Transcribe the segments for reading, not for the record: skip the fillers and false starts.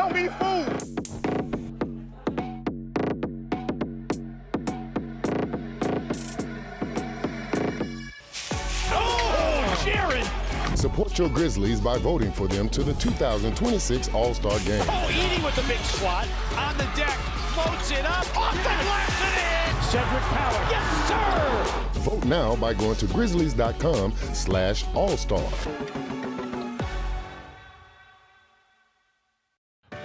Don't be fooled. Oh, Jared! Support your Grizzlies by voting for them to the 2026 All-Star Game. Oh, Edie with the big swat. On the deck. Floats it up. Off the glass and in. Cedric Power. Yes, sir! Vote now by going to grizzlies.com/all-star.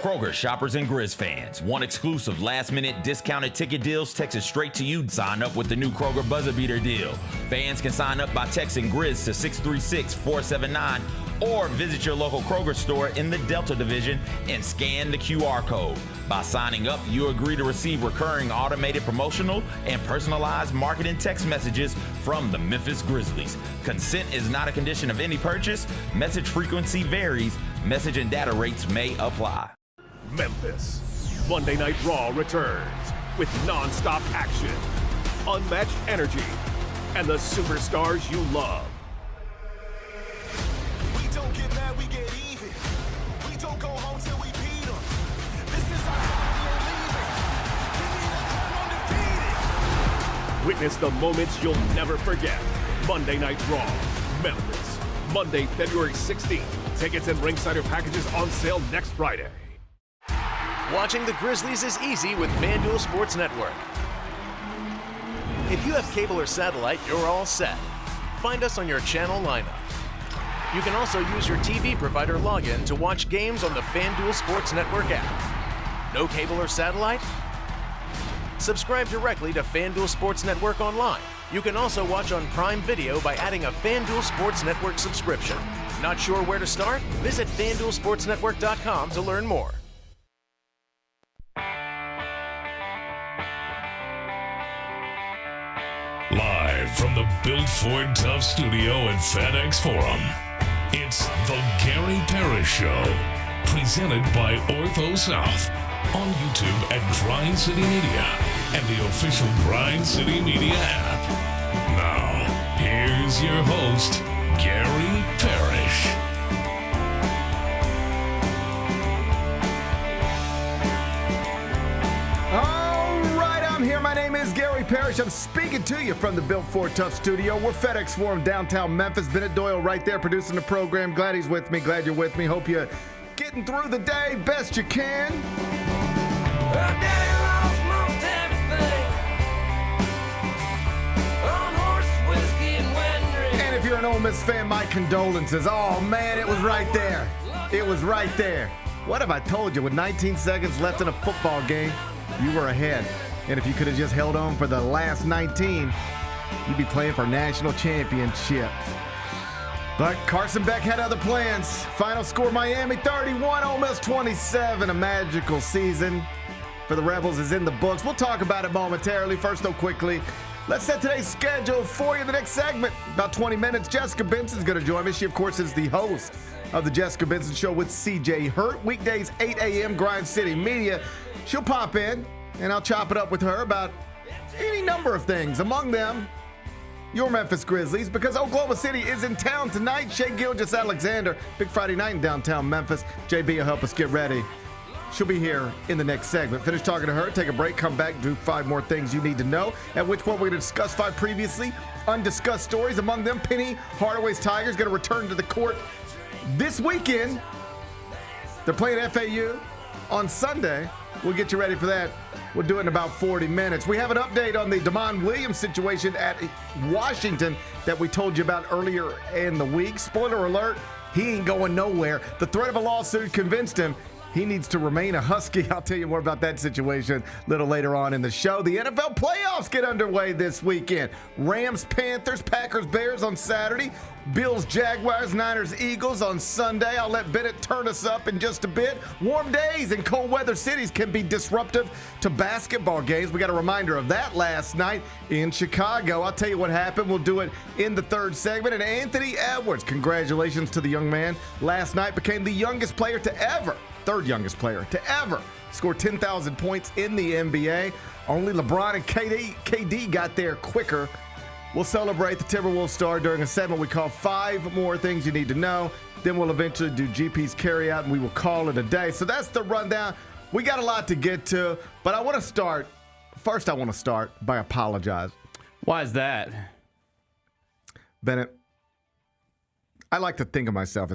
Kroger shoppers and Grizz fans. Want exclusive last-minute discounted ticket deals texted straight to you? Sign up with the new Kroger Buzzer Beater deal. Fans can sign up by texting Grizz to 636-479 or visit your local Kroger store in the Delta Division and scan the QR code. By signing up, you agree to receive recurring automated promotional and personalized marketing text messages from the Memphis Grizzlies. Consent is not a condition of any purchase. Message frequency varies. Message and data rates may apply. Memphis. Monday Night Raw returns with non-stop action, unmatched energy, and the superstars you love. We don't get mad, we get even. We don't go home till we beat them. This is our time, we're leaving. Give me the crown undefeated. Witness the moments you'll never forget. Monday Night Raw, Memphis. Monday, February 16th. Tickets and ringside packages on sale next Friday. Watching the Grizzlies is easy with FanDuel Sports Network. If you have cable or satellite, you're all set. Find us on your channel lineup. You can also use your TV provider login to watch games on the FanDuel Sports Network app. No cable or satellite? Subscribe directly to FanDuel Sports Network online. You can also watch on Prime Video by adding a FanDuel Sports Network subscription. Not sure where to start? Visit FanDuelSportsNetwork.com to learn more. Live from the Built Ford Tough studio at FedEx Forum, it's the Gary Parrish Show, presented by Ortho South, on YouTube at Grind City Media and the official Grind City Media app. Now, here's your host, Gary Parrish. Here, my name is Gary Parrish. I'm speaking to you from the Built Ford Tough studio. We're FedEx Forum, downtown Memphis. Bennett Doyle right there producing the program. Glad he's with me. Glad you're with me. Hope you're getting through the day best you can. And if you're an Ole Miss fan, my condolences. Oh, man, it was right there. It was right there. What have I told you? With 19 seconds left in a football game, you were ahead. And if you could have just held on for the last 19, you'd be playing for national championship. But Carson Beck had other plans. Final score, Miami 31, Ole Miss 27. A magical season for the Rebels is in the books. We'll talk about it momentarily. First, though, quickly, let's set today's schedule for you in the next segment. About 20 minutes, Jessica Benson is going to join me. She, of course, is the host of the Jessica Benson Show with C.J. Hurt. Weekdays, 8 a.m., Grind City Media. She'll pop in, and I'll chop it up with her about any number of things. Among them, your Memphis Grizzlies, because Oklahoma City is in town tonight. Shea Gilgeous-Alexander, big Friday night in downtown Memphis. JB will help us get ready. She'll be here in the next segment. Finish talking to her, take a break, come back, do 5 more things you need to know, at which point we're going to discuss 5 previously undiscussed stories. Among them, Penny Hardaway's Tigers going to return to the court this weekend. They're playing FAU on Sunday. We'll get you ready for that. We'll do it in about 40 minutes. We have an update on the Damon Williams situation at Washington that we told you about earlier in the week. Spoiler alert, he ain't going nowhere. The threat of a lawsuit convinced him he needs to remain a Husky. I'll tell you more about that situation a little later on in the show. The NFL playoffs get underway this weekend. Rams, Panthers, Packers, Bears on Saturday. Bills, Jaguars, Niners, Eagles on Sunday. I'll let Bennett turn us up in just a bit. Warm days in cold weather cities can be disruptive to basketball games. We got a reminder of that last night in Chicago. I'll tell you what happened. We'll do it in the third segment. And Anthony Edwards, congratulations to the young man. Last night became the youngest player to ever, third youngest player to ever score 10,000 points in the NBA. Only LeBron and KD got there quicker. We'll celebrate the Timberwolves star during a segment we call 5 More Things You Need to Know. Then we'll eventually do GP's carryout, and we will call it a day. So that's the rundown. We got a lot to get to, but I want to start. First, I want to start by apologizing. Why is that? Bennett, I like to think of myself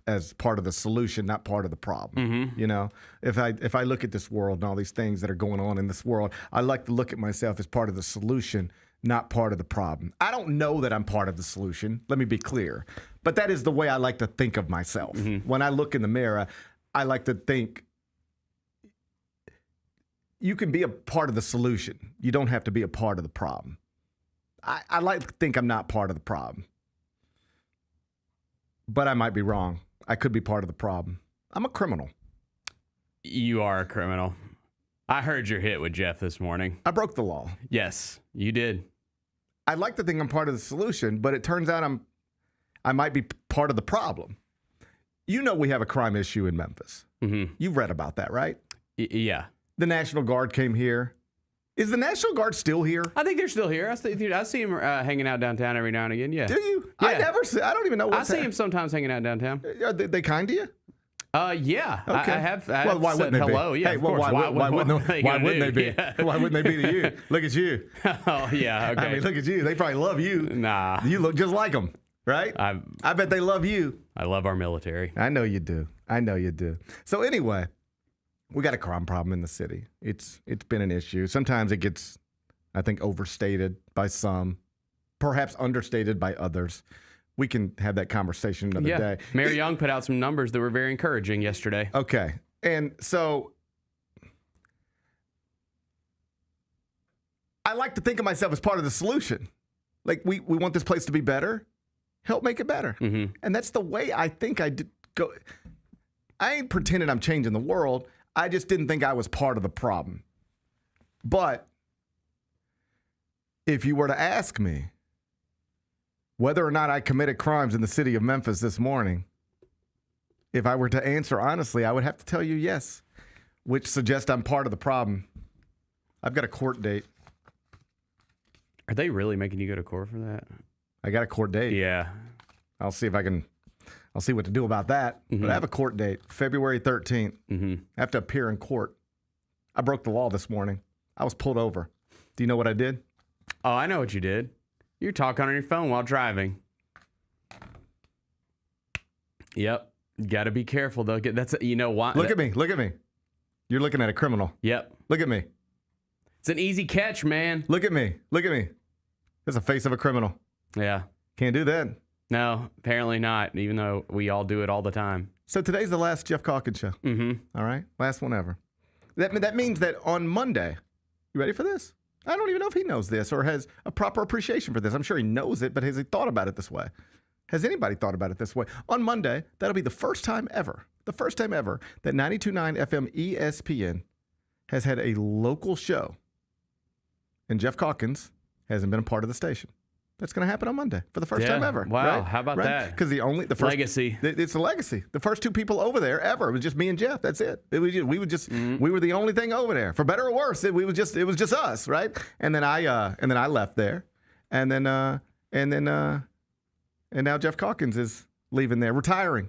as part of the solution, not part of the problem. Mm-hmm. You know, if I look at this world and all these things that are going on in this world, I like to look at myself as part of the solution, not part of the problem. I don't know that I'm part of the solution. Let me be clear. But that is the way I like to think of myself. Mm-hmm. When I look in the mirror, I like to think you can be a part of the solution. You don't have to be a part of the problem. I like to think I'm not part of the problem. But I might be wrong. I could be part of the problem. I'm a criminal. You are a criminal. I heard your hit with Jeff this morning. I broke the law. Yes, you did. I'd like to think I'm part of the solution, but it turns out I might be part of the problem. You know we have a crime issue in Memphis. Mm-hmm. You've read about that, right? Yeah. The National Guard came here. Is the National Guard still here? I think they're still here. I see him hanging out downtown every now and again. Yeah. Do you? Yeah. I don't even know what's I see him sometimes hanging out downtown. Are they kind to you? Yeah. Okay. I have well, why said wouldn't they hello. be? Yeah, Hey, of well, course. why wouldn't they be? Yeah. Why wouldn't they be to you? Look at you. Oh, yeah. Okay. I mean, look at you. They probably love you. Nah. You look just like them, right? I bet they love you. I love our military. I know you do. So anyway, we got a crime problem in the city. It's been an issue. Sometimes it gets, I think, overstated by some, perhaps understated by others. We can have that conversation another day. Mary Young put out some numbers that were very encouraging yesterday. Okay. And so I like to think of myself as part of the solution. Like we want this place to be better. Help make it better. Mm-hmm. And that's the way I think I did go. I ain't pretending I'm changing the world. I just didn't think I was part of the problem. But if you were to ask me whether or not I committed crimes in the city of Memphis this morning, if I were to answer honestly, I would have to tell you yes, which suggests I'm part of the problem. I've got a court date. Are they really making you go to court for that? I got a court date. Yeah. I'll see what to do about that. Mm-hmm. But I have a court date, February 13th. Mm-hmm. I have to appear in court. I broke the law this morning. I was pulled over. Do you know what I did? Oh, I know what you did. You're talking on your phone while driving. Yep. Got to be careful, though. You know why? Look at me. You're looking at a criminal. Yep. Look at me. It's an easy catch, man. Look at me. There's a face of a criminal. Yeah. Can't do that. No, apparently not, even though we all do it all the time. So today's the last Jeff Calkins show. Mm-hmm. All right? Last one ever. That means that on Monday, you ready for this? I don't even know if he knows this or has a proper appreciation for this. I'm sure he knows it, but has he thought about it this way? Has anybody thought about it this way? On Monday, that'll be the first time ever that 92.9 FM ESPN has had a local show, and Jeff Calkins hasn't been a part of the station. That's going to happen on Monday for the first time ever. Wow, right? how about that? Because the first legacy. It's a legacy. The first two people over there ever, it was just me and Jeff. That's it. We were the only thing over there, for better or worse. It was just us, right? And then I left there, and now Jeff Calkins is leaving there, retiring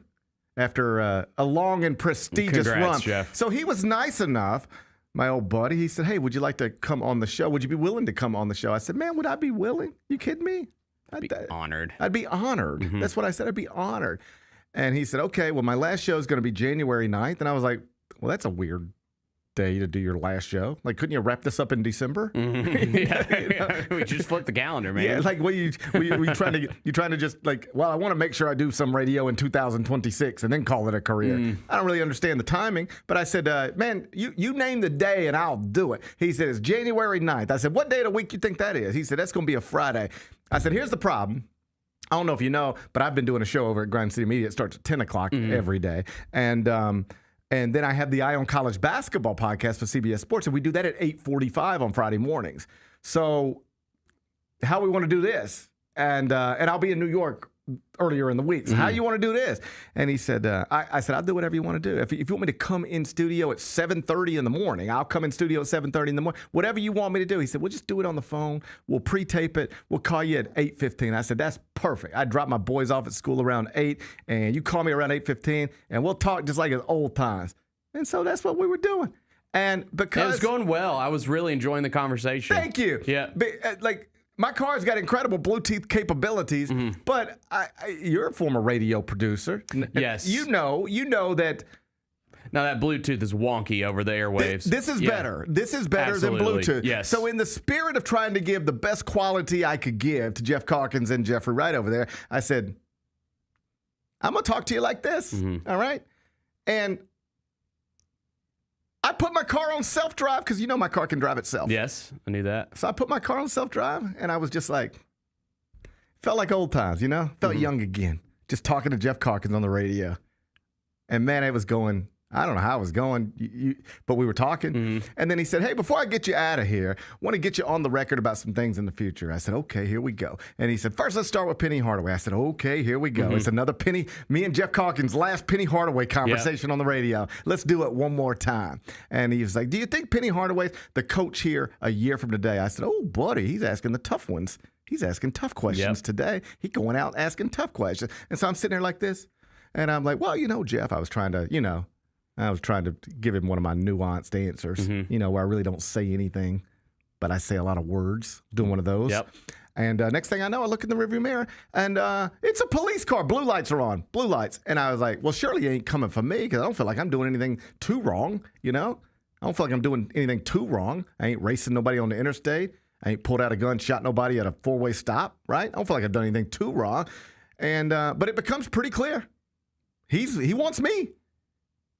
after a long and prestigious run. Jeff. So he was nice enough. My old buddy, he said, hey, would you like to come on the show? Would you be willing to come on the show? I said, man, would I be willing? You kidding me? I'd be honored. I'd be honored. Mm-hmm. That's what I said. I'd be honored. And he said, okay, well, my last show is going to be January 9th. And I was like, well, that's a weird day to do your last show. Like, couldn't you wrap this up in December? Mm-hmm. Yeah. We just flip the calendar, man. Yeah, like, what you trying to just like, well, I want to make sure I do some radio in 2026 and then call it a career. I don't really understand the timing, but I said, man, you name the day and I'll do it. He said, it's January 9th. I said, what day of the week you think that is? He said, that's going to be a Friday. I said, here's the problem. I don't know if you know, but I've been doing a show over at Grind City Media. It starts at 10 o'clock every day. And then I have the Eye on College Basketball podcast for CBS Sports, and we do that at 8:45 on Friday mornings. So how we want to do this, and I'll be in New York earlier in the week. So how you want to do this? And he said, I said, I'll do whatever you want to do. If you want me to come in studio at 7:30 in the morning, I'll come in studio at 7:30 in the morning. Whatever you want me to do. He said, we'll just do it on the phone. We'll pre-tape it. We'll call you at 8:15. I said, that's perfect. I drop my boys off at school around 8, and you call me around 8:15, and we'll talk just like it's old times. And so that's what we were doing. And because it was going well, I was really enjoying the conversation. Thank you. Yeah. My car's got incredible Bluetooth capabilities, but you're a former radio producer. Yes. You know that. Now that Bluetooth is wonky over the airwaves. This is better. This is better Absolutely. than Bluetooth. Yes. So in the spirit of trying to give the best quality I could give to Jeff Calkins and Jeffrey Wright over there, I said, I'm going to talk to you like this. All right? And I put my car on self-drive because you know my car can drive itself. Yes, I knew that. So I put my car on self-drive, and I was just like, felt like old times, you know? Felt young again, just talking to Jeff Calkins on the radio. And, man, it was going, I don't know how it was going, but we were talking. And then he said, hey, before I get you out of here, I want to get you on the record about some things in the future. I said, okay, here we go. And he said, first, let's start with Penny Hardaway. I said, okay, here we go. It's another me and Jeff Calkins' last Penny Hardaway conversation on the radio. Let's do it one more time. And he was like, do you think Penny Hardaway's the coach here a year from today? I said, oh, buddy, he's asking the tough ones. He's asking tough questions today. He's going out asking tough questions. And so I'm sitting there like this, and I'm like, well, Jeff, I was trying to give him one of my nuanced answers, where I really don't say anything, but I say a lot of words, doing one of those. Yep. And next thing I know, I look in the rearview mirror, and it's a police car. Blue lights are on. Blue lights. And I was like, well, surely you ain't coming for me because I don't feel like I'm doing anything too wrong, I don't feel like I'm doing anything too wrong. I ain't racing nobody on the interstate. I ain't pulled out a gun, shot nobody at a four-way stop, right? I don't feel like I've done anything too wrong. And but it becomes pretty clear. He wants me.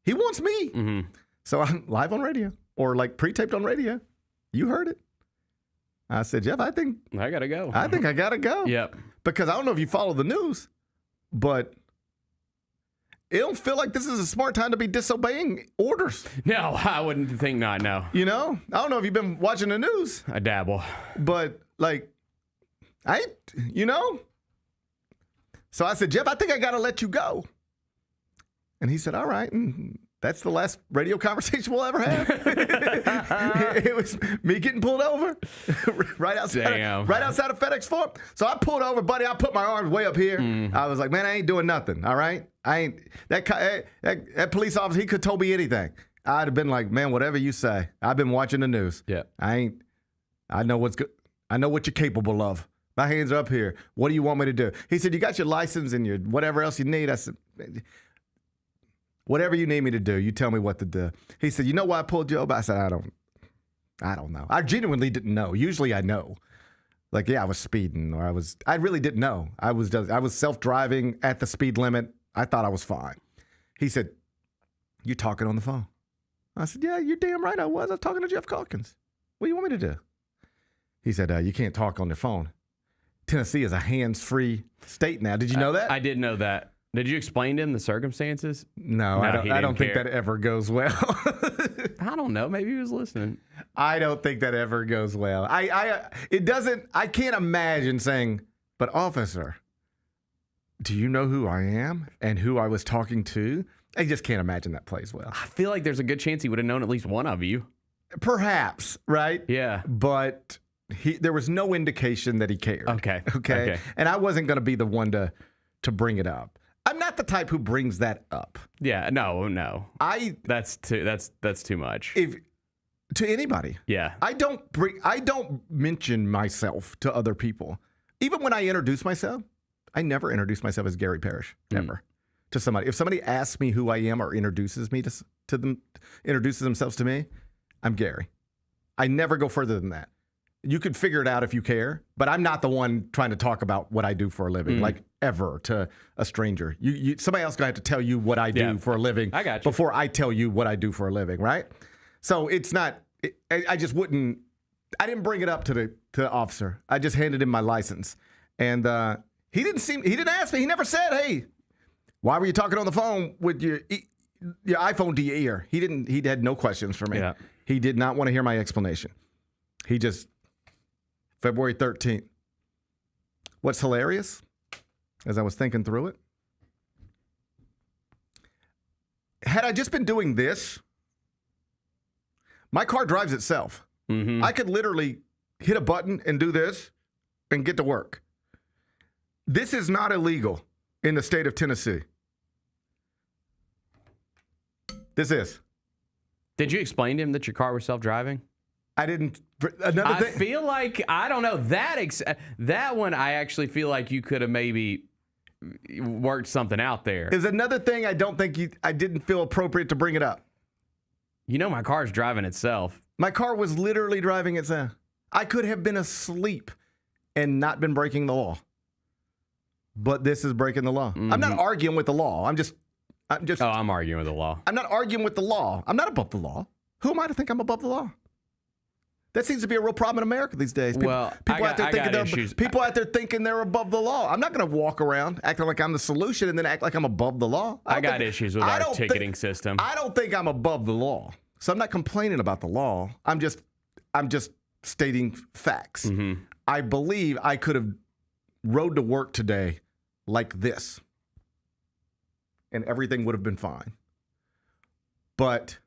He wants me. So I'm live on radio or like pre-taped on radio. You heard it. I said, Jeff, I think I got to go. I think I got to go. Yep. Because I don't know if you follow the news, but it don't feel like this is a smart time to be disobeying orders. No, I wouldn't think not, no. I don't know if you've been watching the news. I dabble. But So I said, Jeff, I think I got to let you go. And he said, all right. And that's the last radio conversation we'll ever have. It was me getting pulled over right outside of FedEx Forum. So I pulled over, buddy. I put my arms way up here. I was like, man, I ain't doing nothing, all right? That police officer, he could have told me anything. I'd have been like, man, whatever you say. I've been watching the news. Yeah. I know what's good. I know what you're capable of. My hands are up here. What do you want me to do? He said, you got your license and your whatever else you need. I said, whatever you need me to do, you tell me what to do. He said, you know why I pulled you over? I said, I don't know. I genuinely didn't know. Usually I know. Like, yeah, I was speeding or I really didn't know. I was self-driving at the speed limit. I thought I was fine. He said, you talking on the phone? I said, yeah, you're damn right I was. I was talking to Jeff Calkins. What do you want me to do? He said, you can't talk on your phone. Tennessee is a hands-free state now. Did you know that? I did know that. Did you explain to him the circumstances? No, I don't think that ever goes well. I don't know. Maybe he was listening. I don't think that ever goes well. I can't imagine saying, but officer, do you know who I am and who I was talking to? I just can't imagine that plays well. I feel like there's a good chance he would have known at least one of you. Perhaps, right? Yeah. But there was no indication that he cared. Okay. And I wasn't going to be the one to bring it up. I'm not the type who brings that up. Yeah, no. That's too much. To anybody. Yeah. I don't mention myself to other people. Even when I introduce myself, I never introduce myself as Gary Parrish. Never. To somebody. If somebody asks me who I am or introduces me to them, introduces themselves to me, I'm Gary. I never go further than that. You could figure it out if you care, but I'm not the one trying to talk about what I do for a living, like ever to a stranger. Somebody else is going to have to tell you what I do for a living I got you. before I tell you what I do for a living, right? So it's not, I just wouldn't, I didn't bring it up to the officer. I just handed him my license. And he didn't ask me. He never said, hey, why were you talking on the phone with your iPhone to your ear? He had no questions for me. Yeah. He did not want to hear my explanation. He just, February 13th. What's hilarious? as I was thinking through it. Had I just been doing this, my car drives itself. Mm-hmm. I could literally hit a button and do this and get to work. This is not illegal in the state of Tennessee. This is. Did you explain to him that your car was self-driving? I didn't. I feel like, I don't know, that one I actually feel like you could have maybe worked something out there. Is another thing I don't think I didn't feel appropriate to bring it up. You know my car's driving itself. My car was literally driving itself. I could have been asleep and not been breaking the law. But this is breaking the law. Mm-hmm. I'm not arguing with the law. I'm just. Oh, I'm arguing with the law. I'm not arguing with the law. I'm not above the law. Who am I to think I'm above the law? That seems to be a real problem in America these days. People out there thinking they're above the law. I'm not going to walk around acting like I'm the solution and then act like I'm above the law. I got issues with our ticketing system. I don't think I'm above the law. So I'm not complaining about the law. I'm just stating facts. Mm-hmm. I believe I could have rode to work today like this, and everything would have been fine. But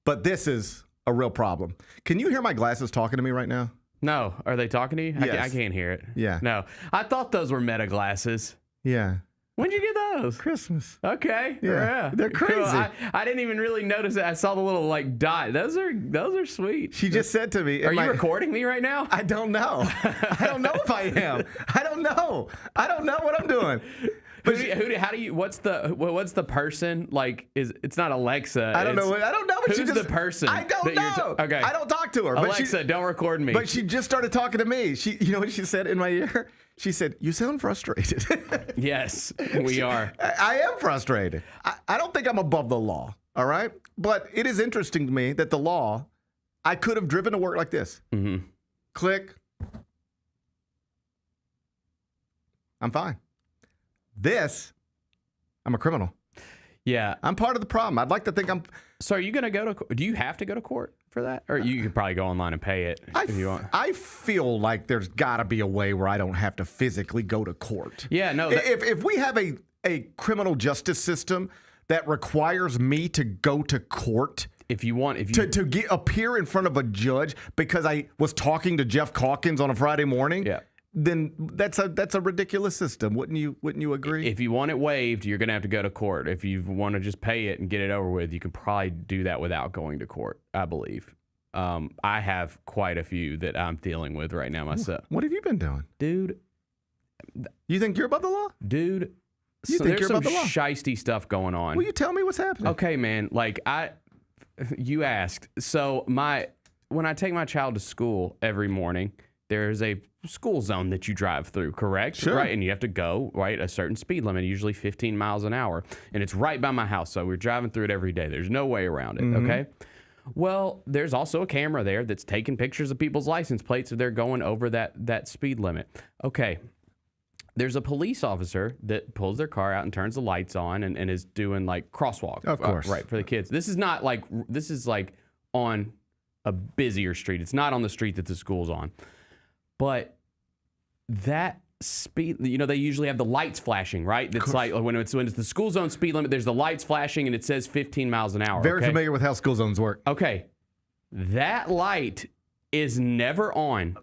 this is a real problem. Can you hear my glasses talking to me right now? No. Are they talking to you? Yes. I can't hear it. Yeah. No. I thought those were Meta glasses. Yeah. When'd you get those? Christmas. Okay. Yeah. They're crazy. Cool. I didn't even really notice it. I saw the little dot. Those are sweet. She just said to me, are you recording me right now? I don't know. I don't know if I am. I don't know what I'm doing. What's the person like? It's not Alexa. I don't know. But who's the person? I don't know. Okay. I don't talk to her. Alexa, don't record me. But she just started talking to me. You know what she said in my ear? She said, "You sound frustrated." Yes, we are. I am frustrated. I don't think I'm above the law. All right, but it is interesting to me that the law. I could have driven to work like this. Mm-hmm. Click. I'm fine. This, I'm a criminal. Yeah. I'm part of the problem. I'd like to think I'm... So are you going to go to... Do you have to go to court for that? Or you could probably go online and pay it if you want. I feel like there's got to be a way where I don't have to physically go to court. Yeah, no. If we have a criminal justice system that requires me to go to court... To appear in front of a judge because I was talking to Jeff Calkins on a Friday morning... Yeah. Then that's a ridiculous system, wouldn't you agree? If you want it waived, you're going to have to go to court. If you want to just pay it and get it over with, you can probably do that without going to court, I believe. I have quite a few that I'm dealing with right now myself. What have you been doing? Dude. You think you're above the law? Dude. There's some shiesty stuff going on. Will you tell me what's happening? Okay, man. You asked. So when I take my child to school every morning, there's a school zone that you drive through, correct? Sure. Right, and you have to go, right, a certain speed limit, usually 15 miles an hour. And it's right by my house, so we're driving through it every day. There's no way around it, okay? Well, there's also a camera there that's taking pictures of people's license plates if they're going over that speed limit. Okay, there's a police officer that pulls their car out and turns the lights on and is doing, crosswalk. Of course. Right, for the kids. This is on a busier street. It's not on the street that the school's on. But that speed, they usually have the lights flashing, right? It's like when it's the school zone speed limit, there's the lights flashing and it says 15 miles an hour. Very familiar with how school zones work. Okay. That light is never on,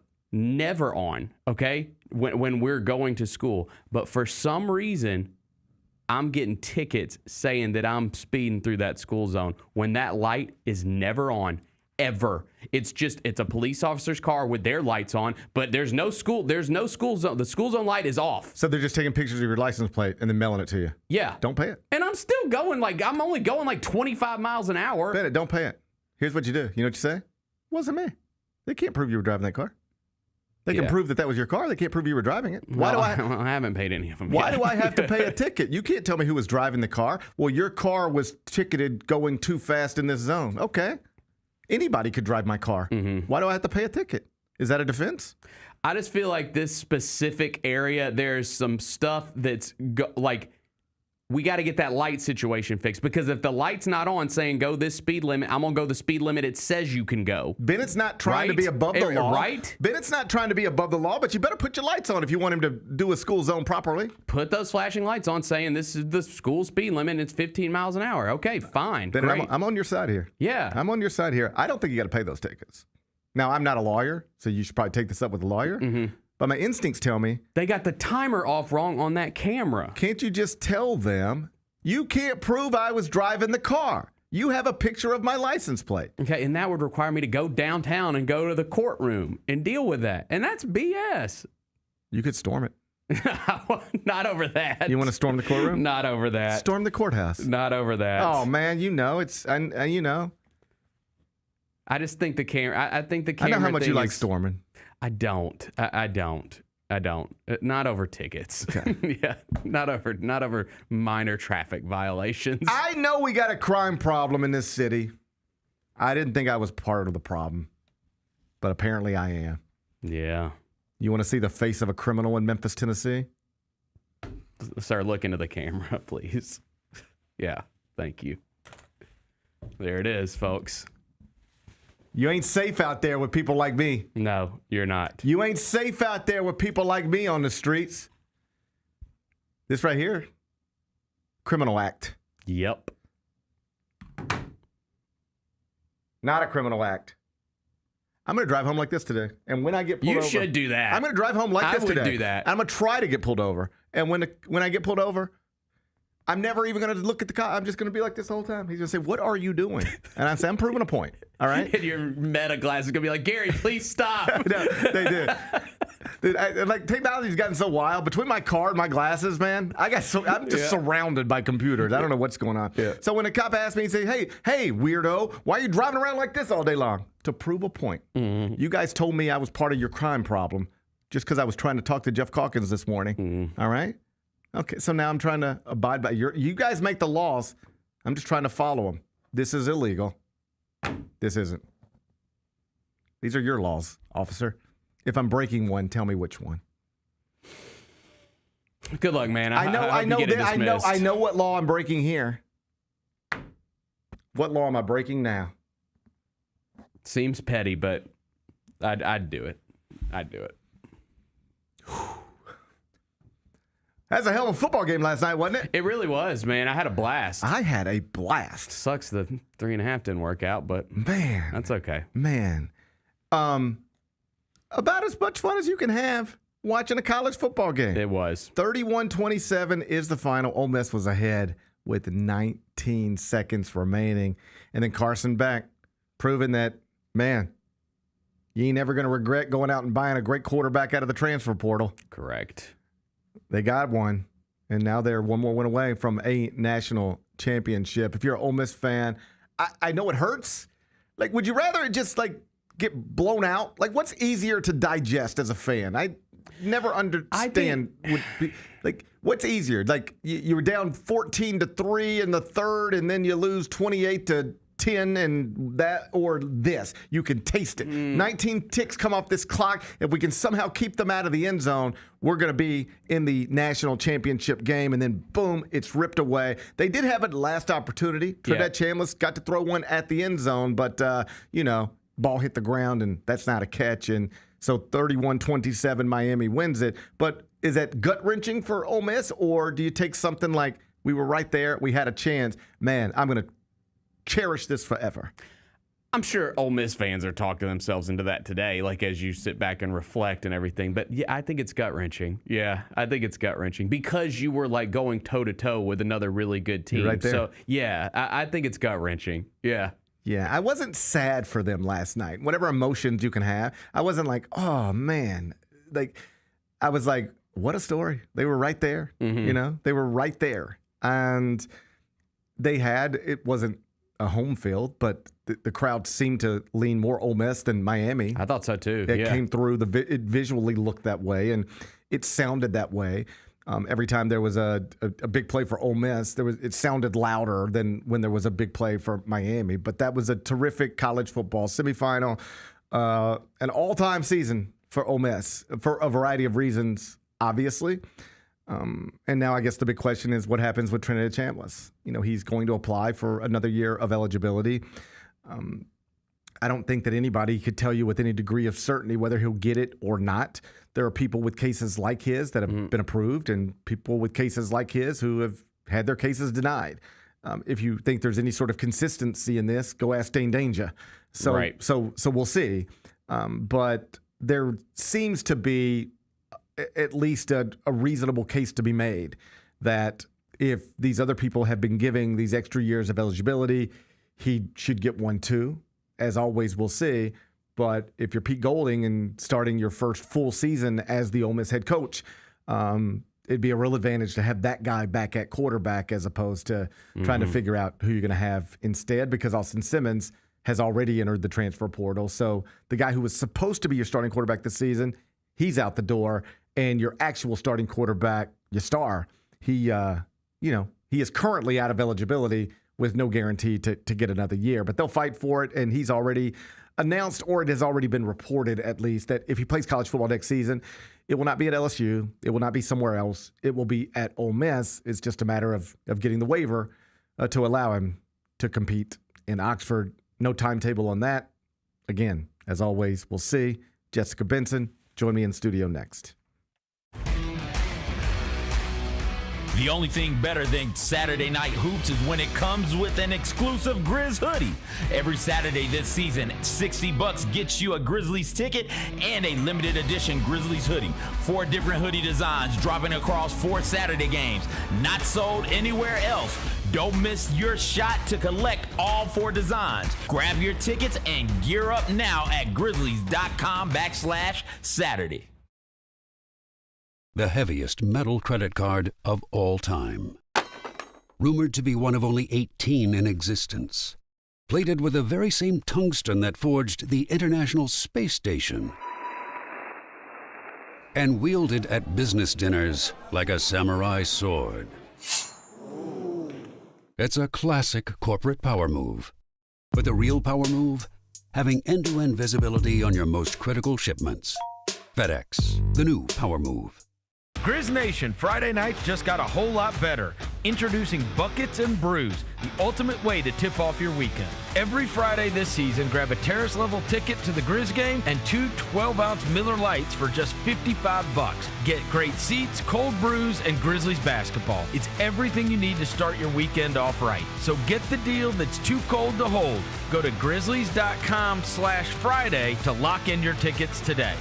okay, when we're going to school. But for some reason, I'm getting tickets saying that I'm speeding through that school zone when that light is never on. Ever. It's a police officer's car with their lights on, but there's no school zone. The school zone light is off. So they're just taking pictures of your license plate and then mailing it to you. Yeah. Don't pay it. And I'm still going I'm only going 25 miles an hour. Bennett, don't pay it. Here's what you do. You know what you say? Wasn't me. They can't prove you were driving that car. They can prove that was your car. They can't prove you were driving it. I haven't paid any of them Why yet. do I have to pay a ticket? You can't tell me who was driving the car. Well, your car was ticketed going too fast in this zone. Okay. Anybody could drive my car. Mm-hmm. Why do I have to pay a ticket? Is that a defense? I just feel like this specific area, there's some stuff that's we got to get that light situation fixed, because if the light's not on saying go this speed limit, I'm going to go the speed limit it says you can go. Bennett's not trying to be above the law. Right? Bennett's not trying to be above the law, but you better put your lights on if you want him to do a school zone properly. Put those flashing lights on saying this is the school speed limit and it's 15 miles an hour. Okay, fine. Bennett, great. I'm on your side here. Yeah. I'm on your side here. I don't think you got to pay those tickets. Now, I'm not a lawyer, so you should probably take this up with a lawyer. Mm-hmm. But my instincts tell me. They got the timer off wrong on that camera. Can't you just tell them, you can't prove I was driving the car? You have a picture of my license plate. Okay, and that would require me to go downtown and go to the courtroom and deal with that. And that's BS. You could storm it. Not over that. You want to storm the courtroom? Not over that. Storm the courthouse. Not over that. Oh, man, you know, you know. I just think the camera, I think the camera I know how much you like is, storming. I don't. I don't. Not over tickets. Okay. Yeah. Not over minor traffic violations. I know we got a crime problem in this city. I didn't think I was part of the problem, but apparently I am. Yeah. You want to see the face of a criminal in Memphis, Tennessee? Sir, look into the camera, please. Yeah. Thank you. There it is, folks. You ain't safe out there with people like me. No, you're not. You ain't safe out there with people like me on the streets. This right here, criminal act. Yep. Not a criminal act. I'm going to drive home like this today. And when I get pulled over. You should do that. I'm going to drive home like this today. I would do that. I'm going to try to get pulled over. And when I get pulled over, I'm never even going to look at the cop. I'm just going to be like this the whole time. He's going to say, "What are you doing?" And I say, "I'm proving a point." All right? And your meta glass is going to be like, "Gary, please stop." No, they did. Dude, like technology's gotten so wild. Between my car and my glasses, man, I'm just surrounded by computers. I don't know what's going on. Yeah. So when a cop asks me and say, hey, weirdo, why are you driving around like this all day long? To prove a point. Mm-hmm. You guys told me I was part of your crime problem just because I was trying to talk to Jeff Calkins this morning. Mm-hmm. All right? Okay, so now I'm trying to abide by you guys make the laws. I'm just trying to follow them. This is illegal. This isn't. These are your laws, officer. If I'm breaking one, tell me which one. Good luck, man. I know what law I'm breaking here. What law am I breaking now? Seems petty, but I'd do it. I'd do it. That's a hell of a football game last night, wasn't it? It really was, man. I had a blast. I had a blast. Sucks the 3.5 didn't work out, but man, that's okay. Man, about as much fun as you can have watching a college football game. It was. 31-27 is the final. Ole Miss was ahead with 19 seconds remaining, and then Carson Beck proving that, man, you ain't never going to regret going out and buying a great quarterback out of the transfer portal. Correct. They got one, and now they're one more win away from a national championship. If you're an Ole Miss fan, I know it hurts. Like, would you rather just, like, get blown out? Like, what's easier to digest as a fan? I never understand. What's easier? Like, you were down 14-3 in the third, and then you lose 28-10, and that or this. You can taste it. 19 ticks come off this clock. If we can somehow keep them out of the end zone, we're going to be in the national championship game, and then boom, it's ripped away. They did have a last opportunity. Trinidad Chambliss got to throw one at the end zone, but, ball hit the ground, and that's not a catch. And so 31-27, Miami wins it. But is that gut-wrenching for Ole Miss, or do you take something like, we were right there, we had a chance, man, I'm going to cherish this forever? I'm sure Ole Miss fans are talking themselves into that today, like as you sit back and reflect and everything. But yeah, I think it's gut-wrenching. Yeah, I think it's gut-wrenching because you were like going toe-to-toe with another really good team. You're right there. So yeah, I think it's gut-wrenching. Yeah. Yeah, I wasn't sad for them last night. Whatever emotions you can have, I wasn't like, oh, man. Like, I was like, what a story. They were right there. Mm-hmm. They were right there. And it wasn't a home field, but the crowd seemed to lean more Ole Miss than Miami. I thought so, too. It came through. It visually looked that way, and it sounded that way. Every time there was a big play for Ole Miss, it sounded louder than when there was a big play for Miami. But that was a terrific college football semifinal, an all-time season for Ole Miss for a variety of reasons, obviously. And now I guess the big question is what happens with Trinidad Chambliss. He's going to apply for another year of eligibility. I don't think that anybody could tell you with any degree of certainty whether he'll get it or not. There are people with cases like his that have been approved and people with cases like his who have had their cases denied. If you think there's any sort of consistency in this, go ask Dane Danger. So we'll see. But there seems to be at least a reasonable case to be made that if these other people have been giving these extra years of eligibility, he should get one too. As always, we'll see. But if you're Pete Golding and starting your first full season as the Ole Miss head coach, it'd be a real advantage to have that guy back at quarterback as opposed to trying to figure out who you're going to have instead, because Austin Simmons has already entered the transfer portal. So the guy who was supposed to be your starting quarterback this season, he's out the door. And your actual starting quarterback, your star, he is currently out of eligibility with no guarantee to get another year. But they'll fight for it, and he's already announced, or it has already been reported at least, that if he plays college football next season, it will not be at LSU. It will not be somewhere else. It will be at Ole Miss. It's just a matter of getting the waiver to allow him to compete in Oxford. No timetable on that. Again, as always, we'll see. Jessica Benson, join me in studio next. The only thing better than Saturday Night Hoops is when it comes with an exclusive Grizz hoodie. Every Saturday this season, $60 gets you a Grizzlies ticket and a limited edition Grizzlies hoodie. 4 different hoodie designs dropping across 4 Saturday games. Not sold anywhere else. Don't miss your shot to collect all 4 designs. Grab your tickets and gear up now at grizzlies.com/Saturday. The heaviest metal credit card of all time. Rumored to be one of only 18 in existence. Plated with the very same tungsten that forged the International Space Station. And wielded at business dinners like a samurai sword. It's a classic corporate power move. But the real power move? Having end-to-end visibility on your most critical shipments. FedEx, the new power move. Grizz Nation, Friday nights just got a whole lot better. Introducing Buckets and Brews, the ultimate way to tip off your weekend. Every Friday this season, grab a terrace-level ticket to the Grizz game and 2 12-ounce Miller Lights for just $55. Get great seats, cold brews, and Grizzlies basketball. It's everything you need to start your weekend off right. So get the deal that's too cold to hold. Go to grizzlies.com/Friday to lock in your tickets today.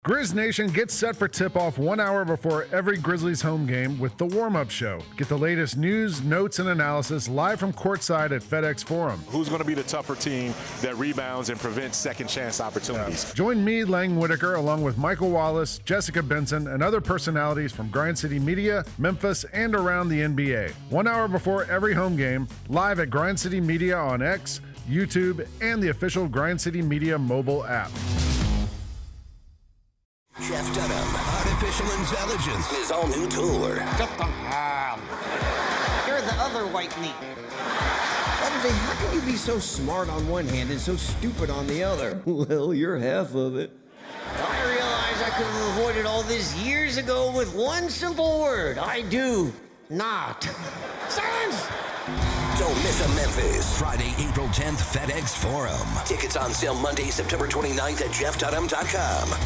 Grizz Nation gets set for tip-off 1 hour before every Grizzlies home game with the warm-up show. Get the latest news, notes, and analysis live from courtside at FedEx Forum. Who's going to be the tougher team that rebounds and prevents second-chance opportunities? Join me, Lang Whitaker, along with Michael Wallace, Jessica Benson, and other personalities from Grind City Media, Memphis, and around the NBA. 1 hour before every home game, live at Grind City Media on X, YouTube, and the official Grind City Media mobile app. Jeff Dunham, Artificial Intelligence, his all-new tour. You're the other white meat. How can you be so smart on one hand and so stupid on the other? Well, you're half of it. I realize I could have avoided all this years ago with one simple word. I do not. Silence! Don't miss a Memphis. Friday, April 10th, FedEx Forum. Tickets on sale Monday, September 29th at jeffdunham.com.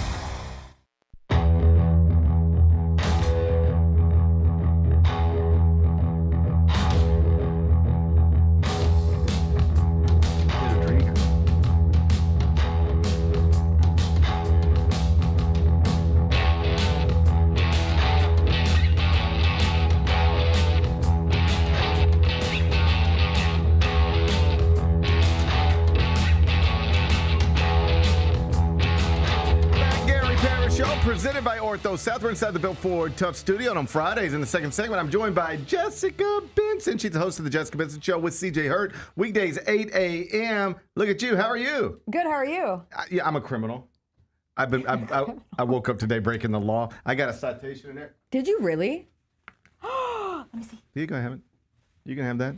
Presented by Ortho South. We're inside the Built Ford Tough Studio, and on Fridays in the second segment, I'm joined by Jessica Benson. She's the host of the Jessica Benson Show with CJ Hurt, weekdays 8 a.m. Look at you. How are you? Good. How are you? Yeah, I'm a criminal. I woke up today breaking the law. I got a citation in there. Did you really? Let me see. You can have it. You can have that.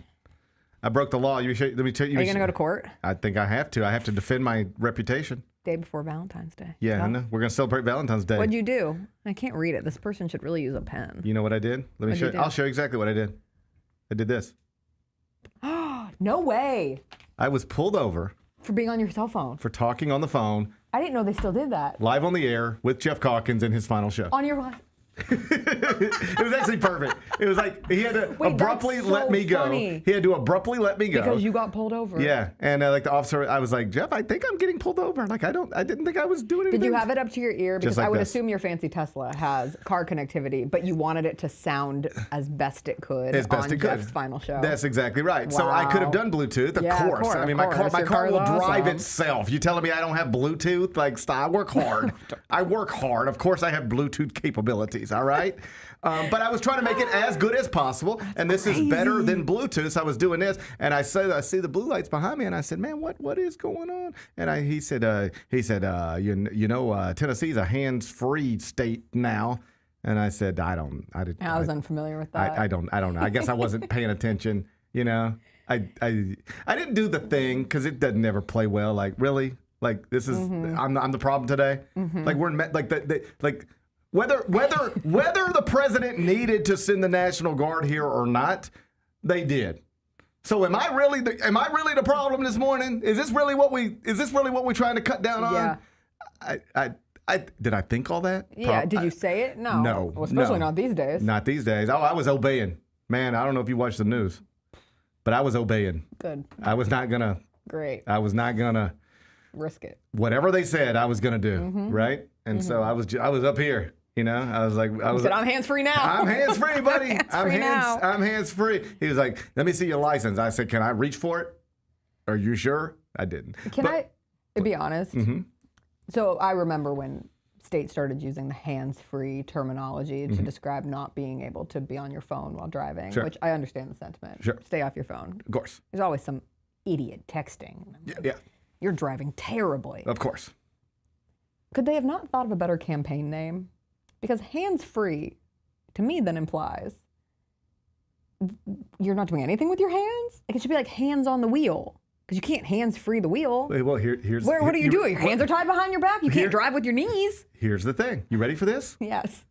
I broke the law. Let me tell you. Are you going to go to court? I think I have to. I have to defend my reputation. Day before Valentine's Day. Yeah, I know. We're going to celebrate Valentine's Day. What'd you do? I can't read it. This person should really use a pen. You know what I did? Let me What'd show you do? I'll show you exactly what I did. I did this. No way. I was pulled over For being on your cell phone. for talking on the phone I didn't know they still did that. live on the air with Jeff Calkins in his final show. On your It was actually perfect. It was like he had to Wait, abruptly that's so let me go. funny. He had to abruptly let me go. Because you got pulled over. Yeah, and like the officer, I was like, Jeff, I think I'm getting pulled over. Like I didn't think I was doing anything. Did you have it up to your ear? Because like I would this. assume your fancy Tesla has car connectivity, but you wanted it to sound as best it could As best on it could. Jeff's final show. That's exactly right. So I could have Wow. done Bluetooth, of Yeah, course. I mean, my car Your will car's drive awesome. itself. You telling me I don't have Bluetooth? Like, I work hard. I work hard. Of course, I have Bluetooth capabilities. All right. But I was trying to make it as good as possible, and this is better than Bluetooth. So I was doing this, and I see the blue lights behind me, and I said, "Man, what is going on?" And he said, Tennessee's a hands-free state now. And I said, I was unfamiliar with that. I don't know. I guess I wasn't paying attention. You know, I didn't do the thing because it doesn't ever play well. Like really, like this is I'm the problem today. Like we're like. Whether the president needed to send the National Guard here or not, they did. So am I really the problem this morning? Is this really what we're trying to cut down on? Yeah. Did I think all that? Yeah. Did you say it? No. No. Well, especially no. not these days. Not these days. Oh, I was obeying. Man, I don't know if you watch the news, but I was obeying. Good. I was not gonna risk it. Whatever they said, I was gonna do. Right? And so I was up here. You know, I was like, I'm hands free now. I'm hands free, buddy. I'm hands free. He was like, let me see your license. I said, can I reach for it? Are you sure? I didn't. Can I be honest? So I remember when states started using the hands-free terminology to describe not being able to be on your phone while driving, which I understand the sentiment. Sure. Stay off your phone. Of course. There's always some idiot texting. Yeah. You're driving terribly. Of course. Could they have not thought of a better campaign name? Because hands-free, to me, then implies you're not doing anything with your hands. It should be like hands on the wheel, because you can't hands-free the wheel. Well, here's what are you doing? Your hands are tied behind your back. You can't drive with your knees. Here's the thing. You ready for this? Yes.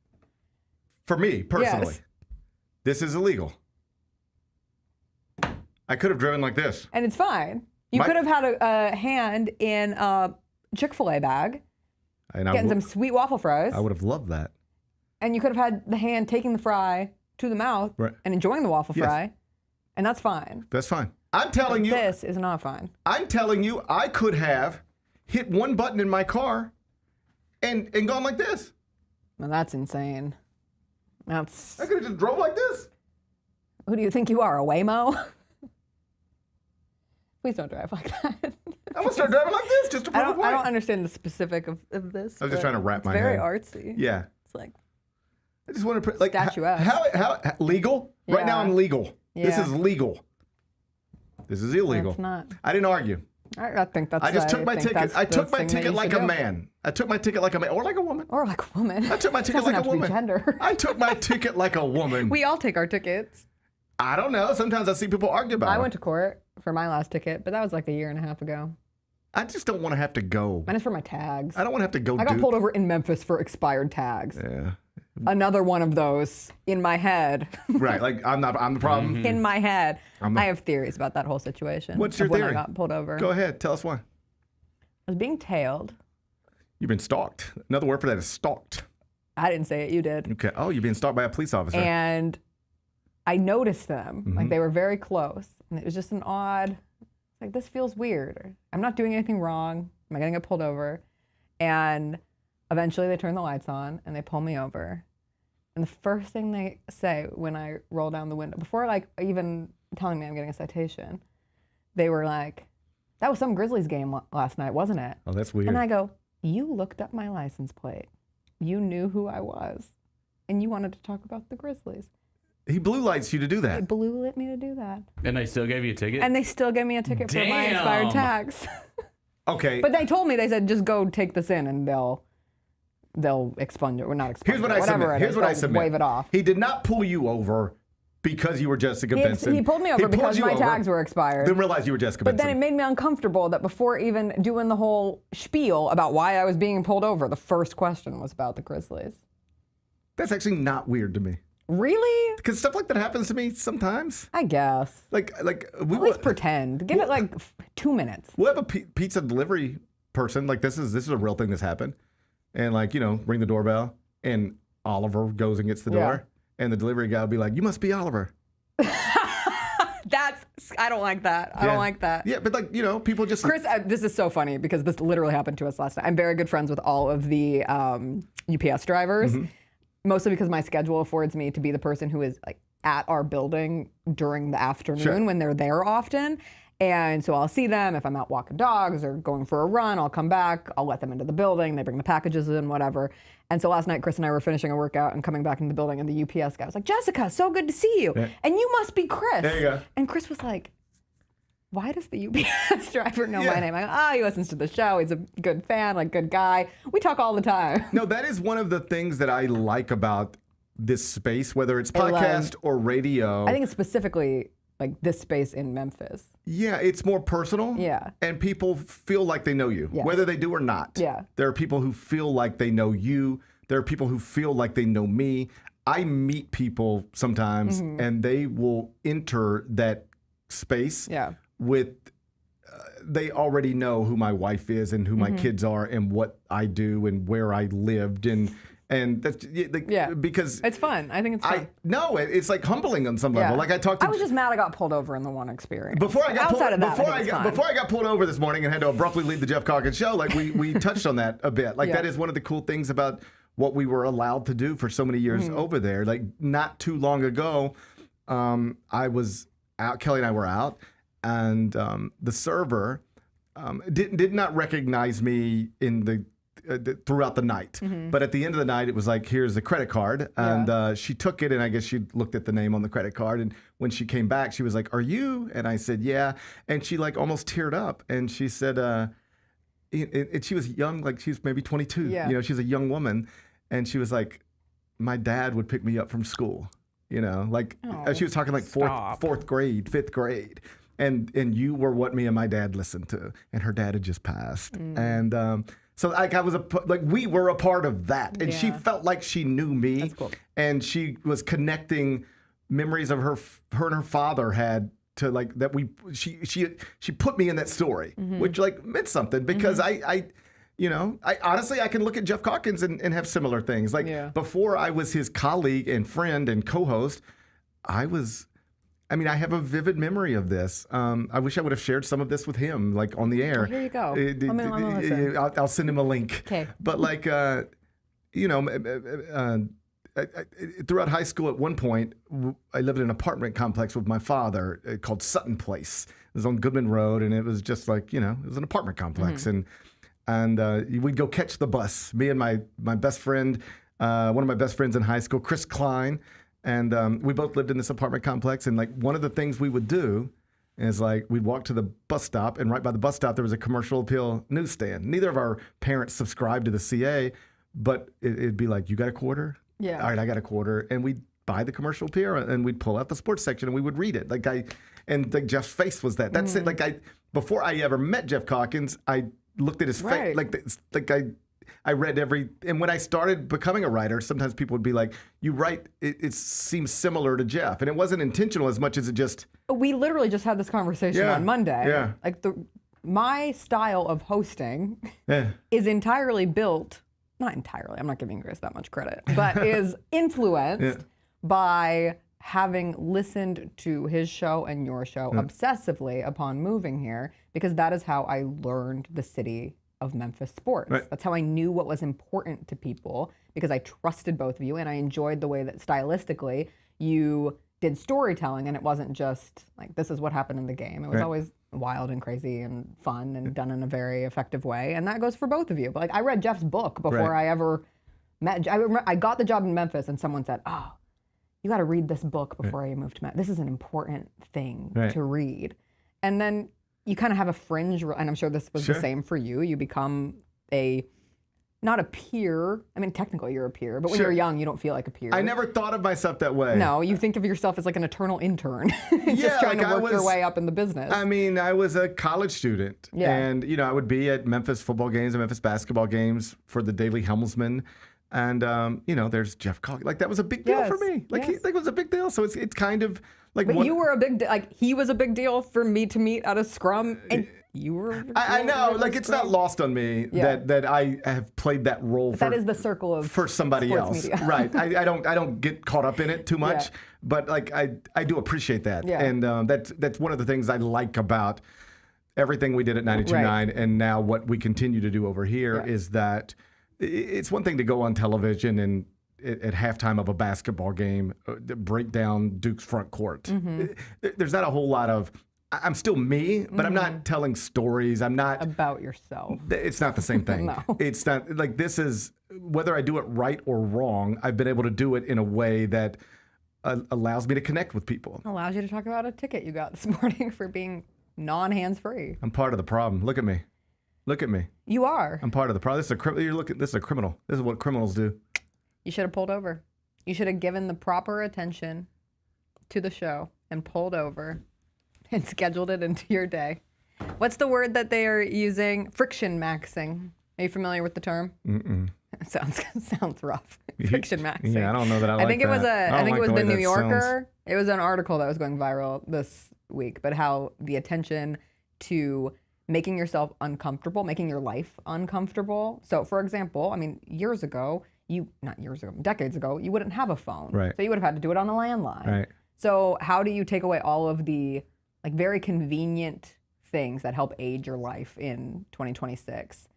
For me personally, Yes. This is illegal. I could have driven like this. And it's fine. You could have had a hand in a Chick-fil-A bag, And getting some sweet waffle fries. I would have loved that. And you could have had the hand taking the fry to the mouth and enjoying the waffle fry. And that's fine. That's fine. I'm telling you. This is not fine. I'm telling you, I could have hit one button in my car and gone like this. Well, that's insane. I could have just drove like this. Who do you think you are, a Waymo? Please don't drive like that. I'm going to start driving like this just to prove a point. I don't understand the specific of this. I was just trying to wrap my head. head. It's very artsy. Yeah. It's like I just want to like statuesque. How legal? Yeah. Right now I'm legal. This Yeah. is legal. This is illegal. It's not. I didn't argue. I think that's. I just took my ticket. I took my ticket like a man. man. I took my ticket like a man, or like a woman. Or like a woman. I took my ticket like a woman. Gender. I took my ticket like a woman. We all take our tickets. I don't know. Sometimes I see people argue about it. I went to court for my last ticket, but that was like a year and a half ago. I just don't want to have to go. Mine is for my tags. I don't want to have to go. I got pulled over in Memphis for expired tags. Yeah. Another one of those in my head. Right. Like I'm the problem. In my head. I have theories about that whole situation. What's your of when theory? I got pulled over. Go ahead. Tell us why. I was being tailed. You've been stalked. Another word for that is stalked. I didn't say it. You did. Okay. Oh, you're being stalked by a police officer. And I noticed them. Like they were very close. And it was just an odd, like, this feels weird. I'm not doing anything wrong. Am I going to get pulled over? And eventually they turn the lights on and they pull me over. And the first thing they say when I roll down the window, before like even telling me I'm getting a citation, they were like, that was some Grizzlies game last night, wasn't it? Oh, that's weird. And I go, you looked up my license plate. You knew who I was. And you wanted to talk about the Grizzlies. He blue lights you to do that. They blue lit me to do that. And they still gave you a ticket? And they still gave me a ticket for my expired tags. Okay. But they told me, they said, just go take this in and they'll expunge it. Or not expunge Here's what it. I Whatever submit. it Here's is, what I they'll submit. wave it off. He did not pull you over because you were Jessica Benson. He pulled me over because my tags were expired. Then realized you were Jessica But Benson. then it made me uncomfortable that before even doing the whole spiel about why I was being pulled over, the first question was about the Grizzlies. That's actually not weird to me. Really? Because stuff like that happens to me sometimes. I guess. Like we At least pretend. Give it like 2 minutes. We'll have a pizza delivery person. Like this is a real thing that's happened. And like, ring the doorbell and Oliver goes and gets the door. And the delivery guy will be like, "You must be Oliver." I don't like that. I don't like that. Yeah, but like, people just... Chris, this is so funny because this literally happened to us last night. I'm very good friends with all of the UPS drivers, mostly because my schedule affords me to be the person who is like at our building during the afternoon when they're there often. And so I'll see them if I'm out walking dogs or going for a run. I'll come back. I'll let them into the building. They bring the packages in, whatever. And so last night, Chris and I were finishing a workout and coming back into the building, and the UPS guy was like, "Jessica, so good to see you. Yeah. And you must be Chris." There you go. And Chris was like, "Why does the UPS driver know my name?" I go, he listens to the show. He's a good fan, like good guy. We talk all the time. No, that is one of the things that I like about this space, whether it's podcast or radio. I think it's specifically like this space in Memphis. Yeah, it's more personal. Yeah. And people feel like they know you, whether they do or not. Yeah. There are people who feel like they know you. There are people who feel like they know me. I meet people sometimes and they will enter that space with, they already know who my wife is and who my kids are and what I do and where I lived. And that's because it's fun. I think it's fun. It's like humbling on some level. Like I was just mad I got pulled over in the one experience. Before I got Outside I got pulled over this morning and had to abruptly leave the Jeff Calkins show, like we touched on that a bit. Like that is one of the cool things about what we were allowed to do for so many years over there. Like not too long ago, I was out. Kelly and I were out, and the server did not recognize me in the. Throughout the night. But at the end of the night, it was like, here's the credit card. And she took it, and I guess she looked at the name on the credit card. And when she came back, she was like, "Are you?" And I said, "Yeah." And she like almost teared up. And she said, she was young, like she was maybe 22. Yeah. She's a young woman. And she was like, "My dad would pick me up from school." Like she was talking like fourth grade, fifth grade. And you were what me and my dad listened to. And her dad had just passed. And so like we were a part of that, and she felt like she knew me. That's cool. And she was connecting memories of her and her father had to like that. She put me in that story, which like meant something because I honestly I can look at Jeff Calkins and have similar things. Like before I was his colleague and friend and co-host, I have a vivid memory of this. I wish I would have shared some of this with him, like on the air. Here you go. I'll send him a link. Okay. But like, throughout high school, at one point, I lived in an apartment complex with my father called Sutton Place. It was on Goodman Road, and it was just like, it was an apartment complex, and we'd go catch the bus. Me and my best friend, one of my best friends in high school, Chris Klein. And we both lived in this apartment complex. And like one of the things we would do is like we'd walk to the bus stop, and right by the bus stop there was a commercial appeal newsstand. Neither of our parents subscribed to the CA, but it'd be like, "You got a quarter?" Yeah. "All right, I got a quarter." And we'd buy the commercial appeal and we'd pull out the sports section and we would read it. And Jeff's face was that. That's it. Like before I ever met Jeff Calkins, I looked at his face I read and when I started becoming a writer, sometimes people would be like, "You write, it seems similar to Jeff." And it wasn't intentional as much as it just... We literally just had this conversation on Monday. Yeah. Like my style of hosting is entirely built, not entirely, I'm not giving Grizz that much credit, but is influenced by having listened to his show and your show obsessively upon moving here, because that is how I learned the city of Memphis sports. Right. That's how I knew what was important to people, because I trusted both of you and I enjoyed the way that stylistically you did storytelling, and it wasn't just like, this is what happened in the game. It was always wild and crazy and fun and done in a very effective way. And that goes for both of you. But like, I read Jeff's book before I ever met. I got the job in Memphis and someone said, "Oh, you got to read this book before you move to Memphis. This is an important thing to read." And then you kind of have a fringe, and I'm sure this was the same for you. You become not a peer. I mean, technically you're a peer, but when Sure. you're young, you don't feel like a peer. I never thought of myself that way. No, you think of yourself as like an eternal intern, just trying to work your way up in the business. I mean, I was a college student, and I would be at Memphis football games and Memphis basketball games for the Daily Helmsman, and there's Jeff Cogley. Like that was a big deal for me. Like it was a big deal. So it's kind of like. But you were a big he was a big deal for me to meet at a scrum, and you were. I know, like it's not lost on me that I have played that role. But that is the circle of for somebody else, media. right? I don't get caught up in it too much, but like I do appreciate that, and that's one of the things I like about everything we did at 92.9, and now what we continue to do over here is that it's one thing to go on television and at halftime of a basketball game break down Duke's front court. There's not a whole lot of. I'm still me, but I'm not telling stories. I'm not about yourself. It's not the same thing. No. It's not like this is whether I do it right or wrong. I've been able to do it in a way that allows me to connect with people. Allows you to talk about a ticket you got this morning for being non-hands-free. I'm part of the problem. Look at me. Look at me. You are. I'm part of the problem. This is a criminal. This is what criminals do. You should have pulled over. You should have given the proper attention to the show and pulled over and scheduled it into your day. What's the word that they are using? Friction maxing. Are you familiar with the term? Mm-mm. Sounds rough. Friction maxing. Yeah, I don't know that I like think it was that. I think it was the the way New that Yorker. sounds. It was an article that was going viral this week, but how the attention to making yourself uncomfortable, making your life uncomfortable. So, for example, I mean, decades ago, you wouldn't have a phone. Right. So you would have had to do it on a landline. Right. So how do you take away all of the very convenient things that help aid your life in 2026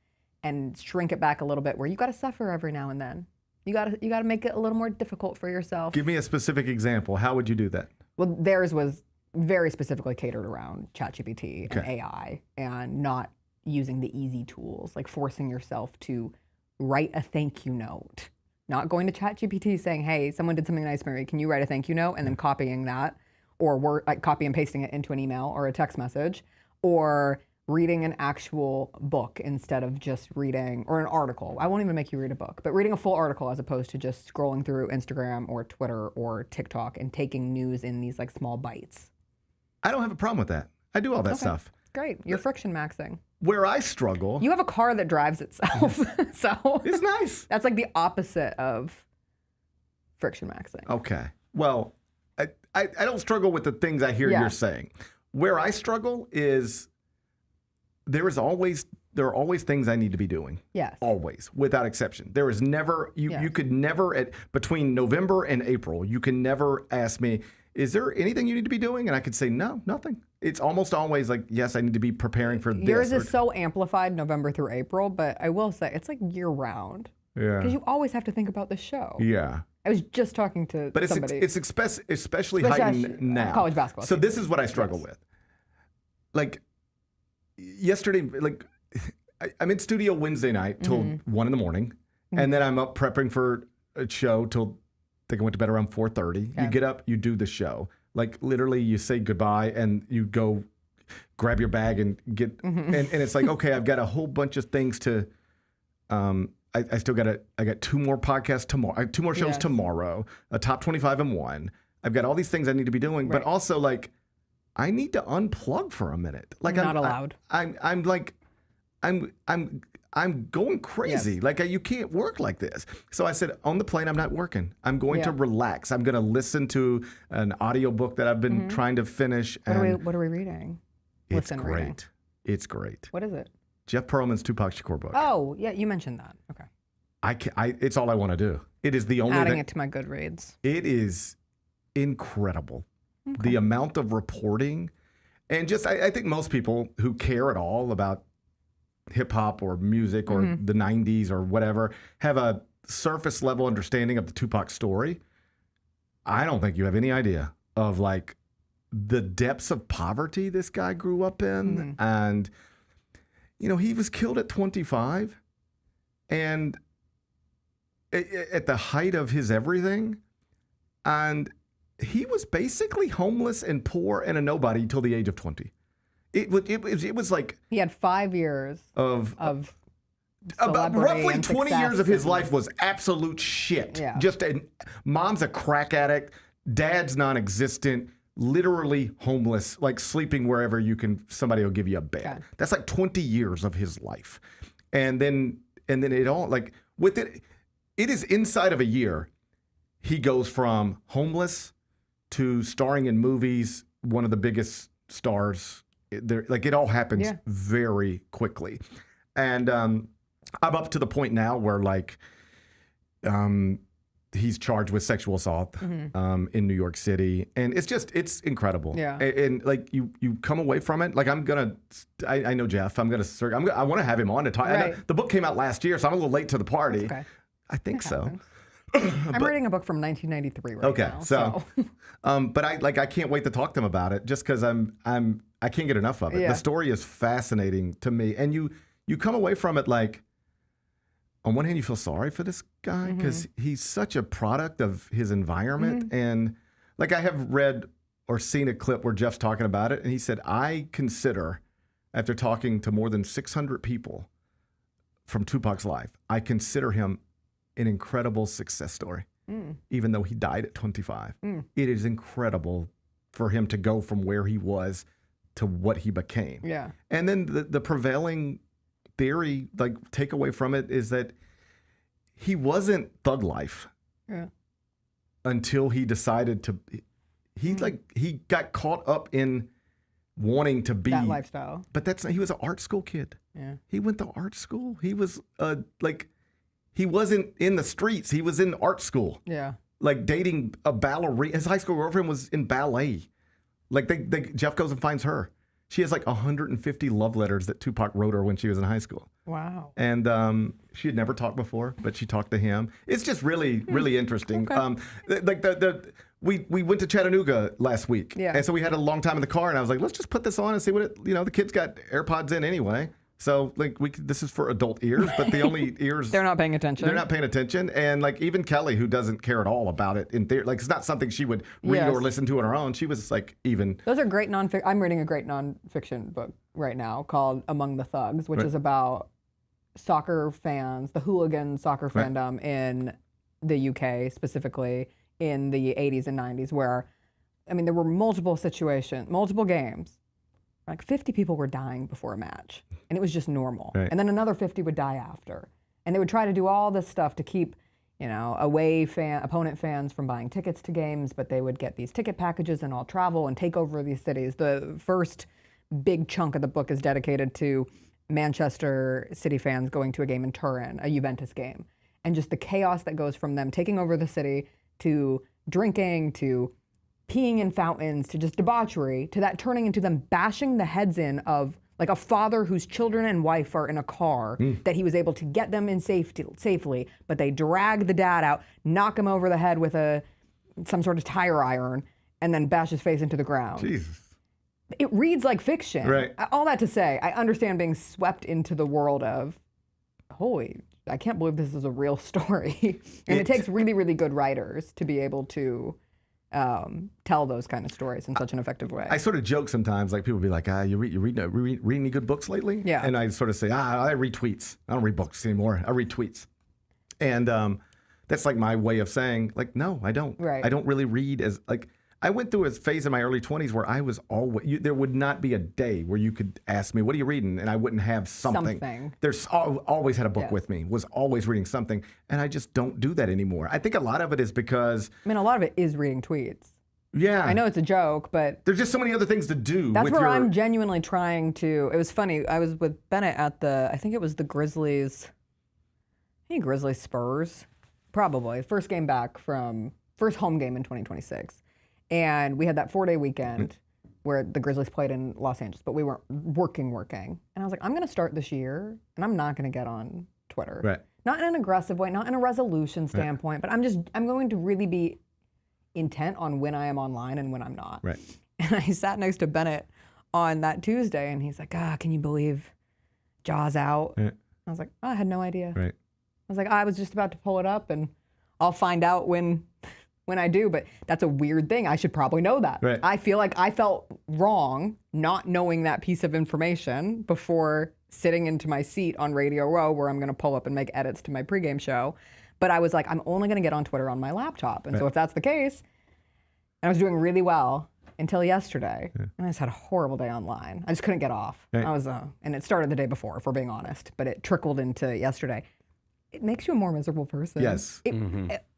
and shrink it back a little bit where you got to suffer every now and then? You got to make it a little more difficult for yourself. Give me a specific example. How would you do that? Well, theirs was very specifically catered around ChatGPT and AI and not using the easy tools, like forcing yourself to write a thank you note. Not going to ChatGPT saying, hey, someone did something nice, Mary, can you write a thank you note? And then copying that, or copy and pasting it into an email or a text message, or reading an actual book instead of just reading, or an article. I won't even make you read a book, but reading a full article as opposed to just scrolling through Instagram or Twitter or TikTok and taking news in these small bites. I don't have a problem with that. I do all that stuff. Great. You're friction maxing. Where I struggle. You have a car that drives itself. So it's nice. That's like the opposite of friction maxing. Okay. Well, I don't struggle with the things I hear you're saying. Where I struggle is there are always things I need to be doing. Yes. Always, without exception. There is never you could never between November and April, you can never ask me, is there anything you need to be doing? And I could say, no, nothing. It's almost always like, yes, I need to be preparing for this. Yours is so amplified November through April, but I will say it's like year round. Yeah. Because you always have to think about the show. Yeah. I was just talking to somebody. It's especially heightened now. College basketball. So this is what I struggle with. Like yesterday, I'm in studio Wednesday night till 1 a.m, and then I'm up prepping for a show till I think I went to bed around 4:30. Okay. You get up, you do the show. Like literally, you say goodbye and you go grab your bag and get. And it's like, okay, I've got a whole bunch of things to. I still got I got 2 more podcasts tomorrow. I have 2 more shows tomorrow. A top 25 and 1. I've got all these things I need to be doing, but also I need to unplug for a minute. Like I'm not allowed. I'm going crazy. Yes. You can't work like this. So I said, on the plane, I'm not working. I'm going to relax. I'm going to listen to an audiobook that I've been trying to finish. What are we reading? It's great. Reading. It's great. What is it? Jeff Pearlman's Tupac Shakur book. Oh, yeah, you mentioned that. Okay. It's all I want to do. It is the only Adding it to my Goodreads. It is incredible. Okay. The amount of reporting. And just, I think most people who care at all about hip hop or music or the 90s or whatever have a surface level understanding of the Tupac story. I don't think you have any idea of the depths of poverty this guy grew up in. And, he was killed at 25 and at the height of his everything. And he was basically homeless and poor and a nobody until the age of 20. It was like he had 5 years of celebrity and roughly 20 success years of his and- life was absolute shit. Yeah. Mom's a crack addict, dad's non-existent, literally homeless, like sleeping wherever somebody will give you a bed. Okay. That's like 20 years of his life. And then it all, like, with it is inside of a year, he goes from homeless to starring in movies, one of the biggest stars. It all happens very quickly. And I'm up to the point now where, like, he's charged with sexual assault in New York City. And it's incredible. Yeah. And like, you come away from it. Like, I know Jeff. I want to have him on to talk. Right. The book came out last year, so I'm a little late to the party. Okay. I think so. I'm reading a book from 1993 right now. So but I can't wait to talk to him about it just because I can't get enough of it. Yeah. The story is fascinating to me. And you come away from it like, on one hand, you feel sorry for this guy because he's such a product of his environment. And like, I have read or seen a clip where Jeff's talking about it. And he said, I consider, after talking to more than 600 people from Tupac's life, I consider him an incredible success story, even though he died at 25. It is incredible for him to go from where he was to what he became. Yeah. And then the prevailing theory, like, takeaway from it is that he wasn't thug life until he decided to. He got caught up in wanting to be that lifestyle. But he was an art school kid. Yeah. He went to art school. He was he wasn't in the streets. He was in art school. Yeah. Like, dating a ballerina. His high school girlfriend was in ballet. Like, Jeff goes and finds her. She has like 150 love letters that Tupac wrote her when she was in high school. Wow. And she had never talked before, but she talked to him. It's just really, really interesting. Okay. We went to Chattanooga last week. Yeah. And so we had a long time in the car, and I was like, let's just put this on and see what the kids got AirPods in anyway. So, like, this is for adult ears, but the only ears They're not paying attention. They're not paying attention, and like, even Kelly, who doesn't care at all about it in theory, like, it's not something she would read or listen to on her own. She was like, even. Those are great nonfiction. I'm reading a great nonfiction book right now called Among the Thugs, which is about soccer fans, the hooligan soccer fandom in the UK, specifically in the 80s and 90s, where, I mean, there were multiple games. Like 50 people were dying before a match, and it was just normal. Right. And then another 50 would die after. And they would try to do all this stuff to keep, opponent fans from buying tickets to games, but they would get these ticket packages and all travel and take over these cities. The first big chunk of the book is dedicated to Manchester City fans going to a game in Turin, a Juventus game, and just the chaos that goes from them taking over the city to drinking to peeing in fountains to just debauchery, to that turning into them bashing the heads in of like a father whose children and wife are in a car that he was able to get them in safely, but they drag the dad out, knock him over the head with some sort of tire iron, and then bash his face into the ground. Jesus. It reads like fiction. Right. All that to say, I understand being swept into the world of, I can't believe this is a real story. And it takes really, really good writers to be able to tell those kind of stories in such an effective way. I sort of joke sometimes, like, people be like, you read any good books lately? Yeah. And I sort of say, I read tweets. I don't read books anymore. I read tweets. And that's like my way of saying, like, no, I don't. Right. I don't really read as, like, I went through a phase in my early 20s where I was always, there would not be a day where you could ask me, what are you reading? And I wouldn't have something. There's always had a book with me, was always reading something. And I just don't do that anymore. I think a lot of it is because. I mean, a lot of it is reading tweets. Yeah. I know it's a joke, but. There's just so many other things to do. That's where I'm genuinely trying to. It was funny. I was with Bennett at I think it was the Grizzlies. Grizzlies Spurs. Probably. First home game in 2026. And we had that 4-day weekend where the Grizzlies played in Los Angeles, but we weren't working. And I was like, I'm going to start this year, and I'm not going to get on Twitter. Right. Not in an aggressive way, not in a resolution standpoint, but I'm going to really be intent on when I am online and when I'm not. Right. And I sat next to Bennett on that Tuesday, and he's like, can you believe Jaws out? Yeah. I was like, I had no idea. Right. I was like, I was just about to pull it up, and I'll find out when I do, but that's a weird thing. I should probably know that. Right. I feel like I felt wrong not knowing that piece of information before sitting into my seat on Radio Row where I'm going to pull up and make edits to my pregame show. But I was like, I'm only going to get on Twitter on my laptop. And so if that's the case, and I was doing really well until yesterday, and I just had a horrible day online. I just couldn't get off. I was, and it started the day before, if we're being honest, but it trickled into yesterday. It makes you a more miserable person. Yes.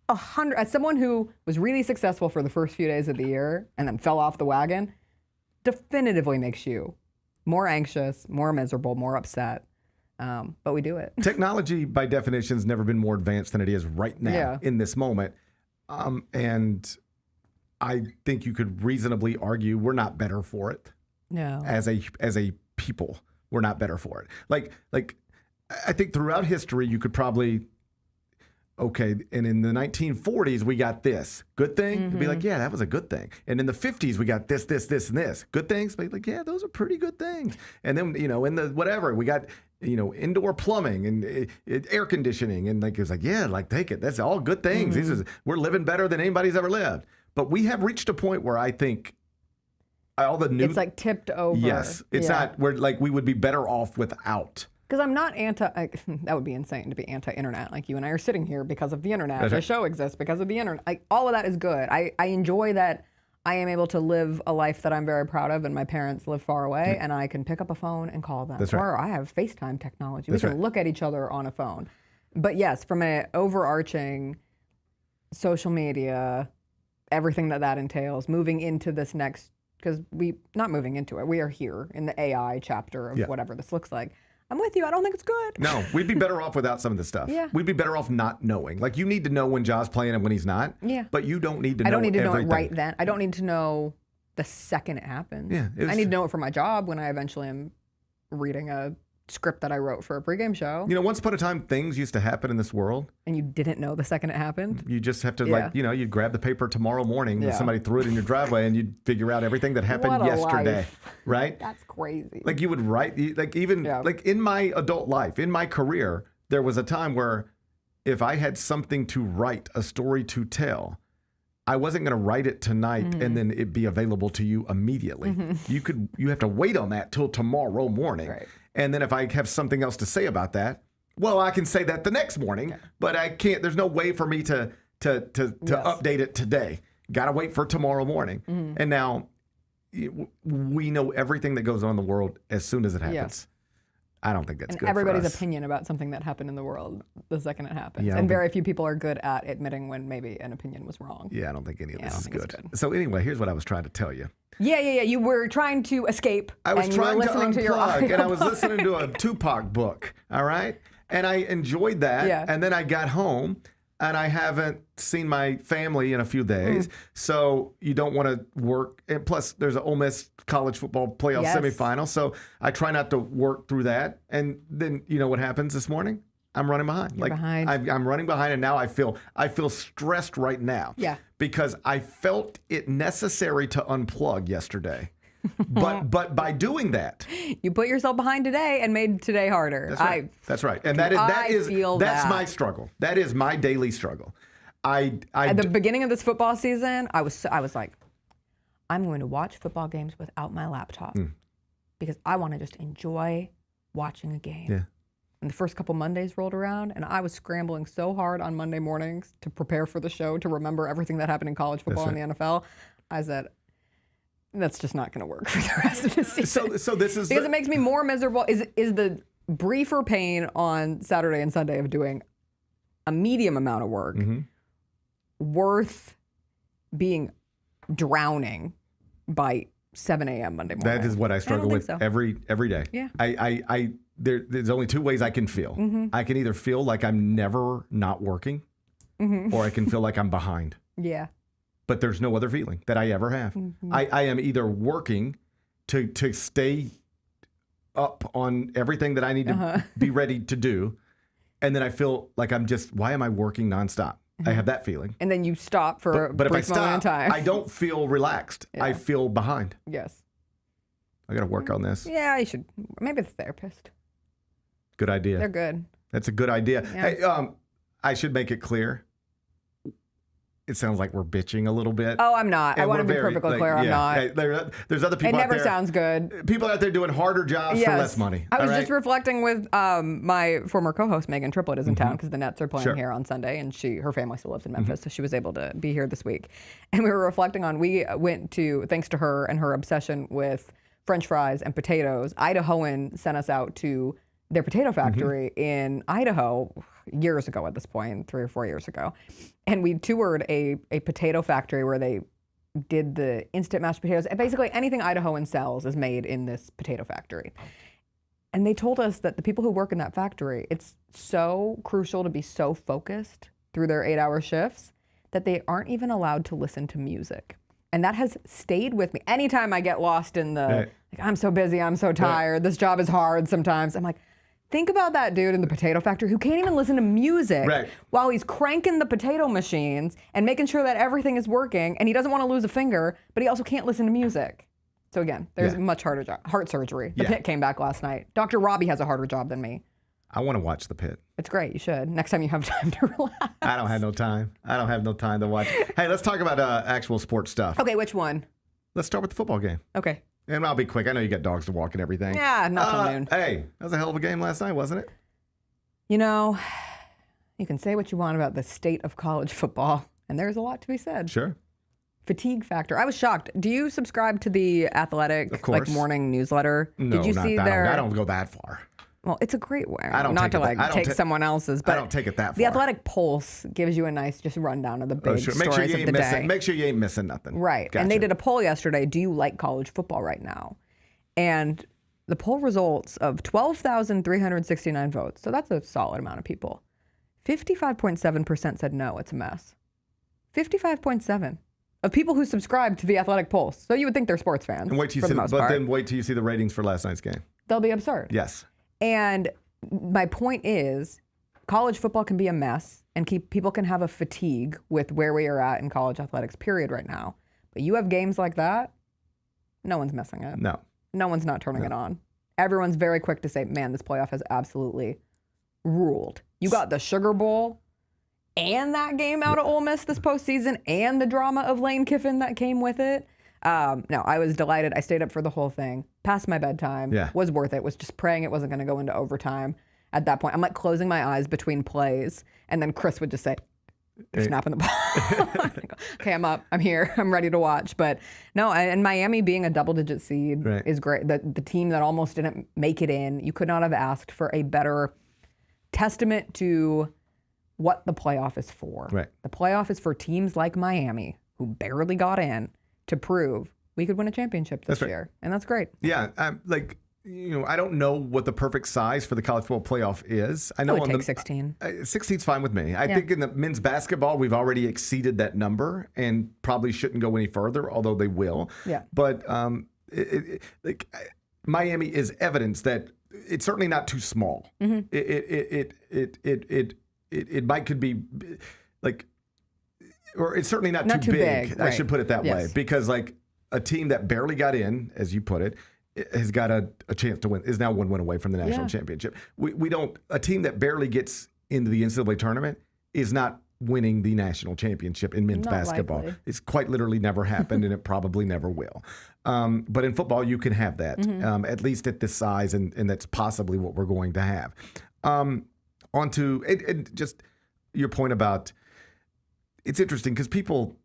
As someone who was really successful for the first few days of the year and then fell off the wagon, definitively makes you more anxious, more miserable, more upset. But we do it. Technology, by definition, has never been more advanced than it is right now in this moment. And I think you could reasonably argue we're not better for it. No. As a people, we're not better for it. Like I think throughout history, you could probably, and in the 1940s, we got this. Good thing? You'd be like, yeah, that was a good thing. And in the 50s, we got this, and this. Good things? But like, yeah, those are pretty good things. And then, in the whatever, we got, indoor plumbing and air conditioning. And like, it's like, yeah, like, take it. That's all good things. We're living better than anybody's ever lived. But we have reached a point where I think all the new... It's like tipped over. Yes. It's not, we would be better off without. Because I'm not that would be insane to be anti-internet. Like you and I are sitting here because of the internet. That's the right. show exists because of the internet. Like all of that is good. I enjoy that I am able to live a life that I'm very proud of, and my parents live far away, and I can pick up a phone and call them. That's right. Or I have FaceTime technology. That's we can right. look at each other on a phone. But yes, from an overarching social media, everything that entails, moving into this next, because not moving into it, we are here in the AI chapter of whatever this looks like. I'm with you. I don't think it's good. No, we'd be better off without some of this stuff. Yeah. We'd be better off not knowing. Like, you need to know when Ja's playing and when he's not. Yeah. But you don't need to know I don't need to everything. know it right then. I don't need to know the second it happens. Yeah, I need to know it for my job when I eventually am reading a script that I wrote for a pregame show. Once upon a time, things used to happen in this world. And you didn't know the second it happened? You just have to, you'd grab the paper tomorrow morning and somebody threw it in your driveway and you'd figure out everything that happened What a yesterday. life. Right? That's crazy. Like, you would write, like, even like in my adult life, in my career, there was a time where if I had something to write, a story to tell, I wasn't going to write it tonight and then it be available to you immediately. You have to wait on that till tomorrow morning. Right. And then if I have something else to say about that, well, I can say that the next morning, but I can't, there's no way for me to update it today. Got to wait for tomorrow morning. And now we know everything that goes on in the world as soon as it happens. Yes. I don't think that's and good everybody's for us. opinion about something that happened in the world the second it happens. Yeah, and very few people are good at admitting when maybe an opinion was wrong. Yeah, I don't think any of this is it's good. So anyway, here's what I was trying to tell you. Yeah. You were trying to escape. I was and you were trying to listening to your unplug, and I was audiobook. listening to a Tupac book, all right? And I enjoyed that. Yeah. And then I got home, and I haven't seen my family in a few days. So you don't want to work. And plus, there's an Ole Miss college football playoff semifinal. So I try not to work through that. And then, you know what happens this morning? I'm running behind. You're behind. I'm running behind, and now I feel stressed right now. Yeah. Because I felt it necessary to unplug yesterday. But by doing that, you put yourself behind today and made today harder. That's right. That's right. And that's my struggle. That is my daily struggle. At the beginning of this football season, I was like, I'm going to watch football games without my laptop because I want to just enjoy watching a game. Yeah. And the first couple Mondays rolled around, and I was scrambling so hard on Monday mornings to prepare for the show, to remember everything that happened in college football and the NFL. I said, that's just not going to work for the rest of the season. So this is because it makes me more miserable. Is the briefer pain on Saturday and Sunday of doing a medium amount of work worth being drowning by 7 a.m. Monday morning? That is what I struggle with every day. Yeah. There's only two ways I can feel. I can either feel like I'm never not working, or I can feel like I'm behind. Yeah. But there's no other feeling that I ever have. I am either working to stay up on everything that I need to be ready to do, and then I feel like why am I working nonstop? I have that feeling. And then you stop for a but if I brief moment in stop, time. I don't feel relaxed. I feel behind. Yes. I got to work on this. Yeah, you should. Maybe the therapist. Good idea. They're good. That's a good idea. Yeah. Hey, I should make it clear. it sounds like we're bitching a little bit. Oh, I'm not. And I want to be very, perfectly clear. I'm not. There's other people It out never there. sounds good. People out there doing harder jobs for less money. I was all just right? reflecting with my former co-host Megan Triplett is in town because the Nets are playing Sure. here on Sunday, and her family still lives in Memphis, so she was able to be here this week. And we were reflecting on we went to, thanks to her and her obsession with French fries and potatoes, Idahoan sent us out to their potato factory in Idaho years ago at this point, 3 or 4 years ago. And we toured a potato factory where they did the instant mashed potatoes. And basically anything Idahoan sells is made in this potato factory. And they told us that the people who work in that factory, it's so crucial to be so focused through their 8-hour shifts that they aren't even allowed to listen to music. And that has stayed with me. Anytime I get lost in like, I'm so busy, I'm so tired, this job is hard sometimes. I'm like, think about that dude in the potato factory who can't even listen to music while he's cranking the potato machines and making sure that everything is working, and he doesn't want to lose a finger, but he also can't listen to music. So again, there's a much harder job. Heart surgery. The Pit came back last night. Dr. Robbie has a harder job than me. I want to watch The Pit. It's great. You should. Next time you have time to relax. I don't have no time. I don't have no time to watch. Hey, let's talk about actual sports stuff. Okay, which one? Let's start with the football game. Okay. And I'll be quick. I know you got dogs to walk and everything. Yeah, not till noon. Hey, that was a hell of a game last night, wasn't it? You know, you can say what you want about the state of college football, and there's a lot to be said. Sure. Fatigue factor. I was shocked. Do you subscribe to the Athletic morning newsletter? No, Did you not see that. their? I don't go that far. Well, it's a great way. I don't not take to it that- I don't take ta- someone else's, but I don't take it that far. The Athletic Pulse gives you a nice just rundown of the big Sure. stories Make sure you of ain't the missing. day. Make sure you ain't missing nothing. Right. Gotcha. And they did a poll yesterday. Do you like college football right now? And the poll results of 12,369 votes. So that's a solid amount of people. 55.7% said no, it's a mess. 55.7% of people who subscribe to the Athletic Pulse. So you would think they're sports fans. And wait till you for see, the most part. then wait till you see the ratings for last night's game. They'll be absurd. Yes. And my point is, college football can be a mess, and people can have a fatigue with where we are at in college athletics, period, right now. But you have games like that, no one's missing it. No. No one's not turning it on. Everyone's very quick to say, man, this playoff has absolutely ruled. You got the Sugar Bowl and that game out of Ole Miss this postseason and the drama of Lane Kiffin that came with it. No, I was delighted. I stayed up for the whole thing. Past my bedtime. Yeah. Was worth it. Was just praying it wasn't going to go into overtime at that point. I'm like closing my eyes between plays, and then Chris would just say, they're snapping the ball. Okay, I'm up. I'm here. I'm ready to watch. But no, and Miami being a double-digit seed is great. The team that almost didn't make it in, you could not have asked for a better testament to what the playoff is for. Right. The playoff is for teams like Miami, who barely got in, to prove we could win a championship this year. And that's great. Yeah, I don't know what the perfect size for the college football playoff is. I know It would on take 16. 16's fine with me. I think in the men's basketball, we've already exceeded that number and probably shouldn't go any further, although they will. Yeah. But Miami is evidence that it's certainly not too small. Mm-hmm. It might could be like, or it's certainly not too big. I right. should put it that way, Yes. because like a team that barely got in, as you put it, has got a chance to win. Is now one win away from the national championship. We don't. A team that barely gets into the NCAA tournament is not winning the national championship in men's Not basketball. likely. It's quite literally never happened, and it probably never will. But in football, you can have that, at least at this size, and that's possibly what we're going to have. On to and just your point about, it's interesting because people,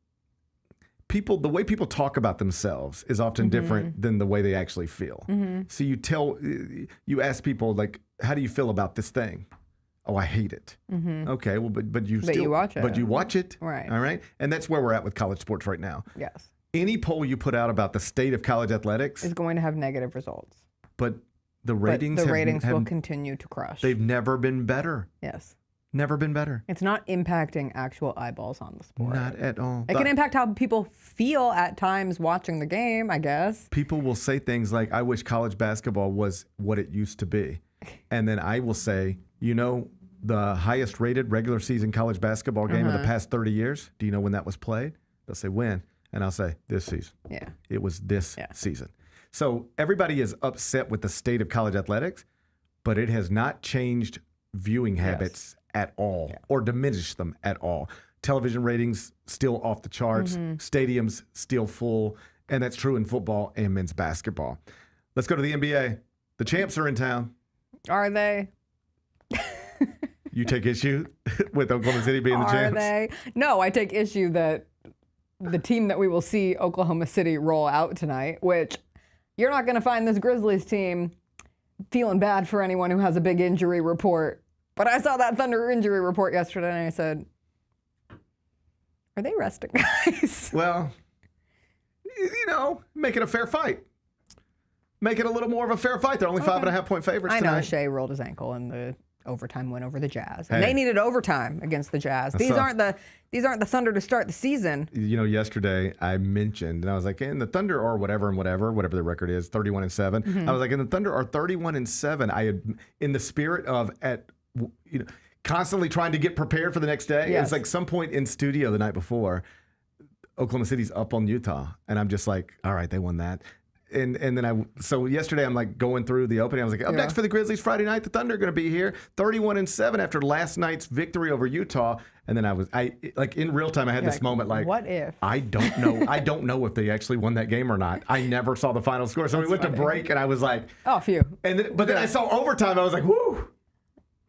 the way people talk about themselves is often different than the way they actually feel. So you ask people like, how do you feel about this thing? Oh, I hate it. Okay, well, but you watch it. But you watch it. Right. All right. And that's where we're at with college sports right now. Yes. Any poll you put out about the state of college athletics is going to have negative results. But the ratings, will continue to crush. They've never been better. Yes. Never been better. It's not impacting actual eyeballs on the sport. Not at all. It can impact how people feel at times watching the game, I guess. People will say things like, I wish college basketball was what it used to be. And then I will say, the highest rated regular season college basketball game of the past 30 years, do you know when that was played? They'll say, when? And I'll say, this season. Yeah. It was this season. So everybody is upset with the state of college athletics, but it has not changed viewing habits at all or diminished them at all. television ratings still off the charts, stadiums still full, and that's true in football and men's basketball. Let's go to the NBA. The champs are in town. Are they? You take issue with Oklahoma City being the champs? Are they? No, I take issue that the team that we will see Oklahoma City roll out tonight, which you're not going to find this Grizzlies team feeling bad for anyone who has a big injury report. But I saw that Thunder injury report yesterday, and I said, are they resting guys? Well, make it a fair fight. Make it a little more of a fair fight. They're only 5.5-point favorites tonight. I know Shea rolled his ankle in the overtime win over the Jazz. And they needed overtime against the Jazz. These aren't the Thunder to start the season. Yesterday I mentioned, and I was like, and the Thunder are whatever the record is, 31-7. I was like, and the Thunder are 31-7. I had, in the spirit of constantly trying to get prepared for the next day. Yes. It's like some point in studio the night before, Oklahoma City's up on Utah, and I'm just like, all right, they won that. And then so yesterday I'm like going through the opening. I was like, up next for the Grizzlies Friday night, the Thunder are going to be here, 31-7 after last night's victory over Utah. And then I in real time I had this moment like, what if? I don't know. I don't know if they actually won that game or not. I never saw the final score. So we went to break and I was like, oh, phew. But then I saw overtime. I was like, whoo.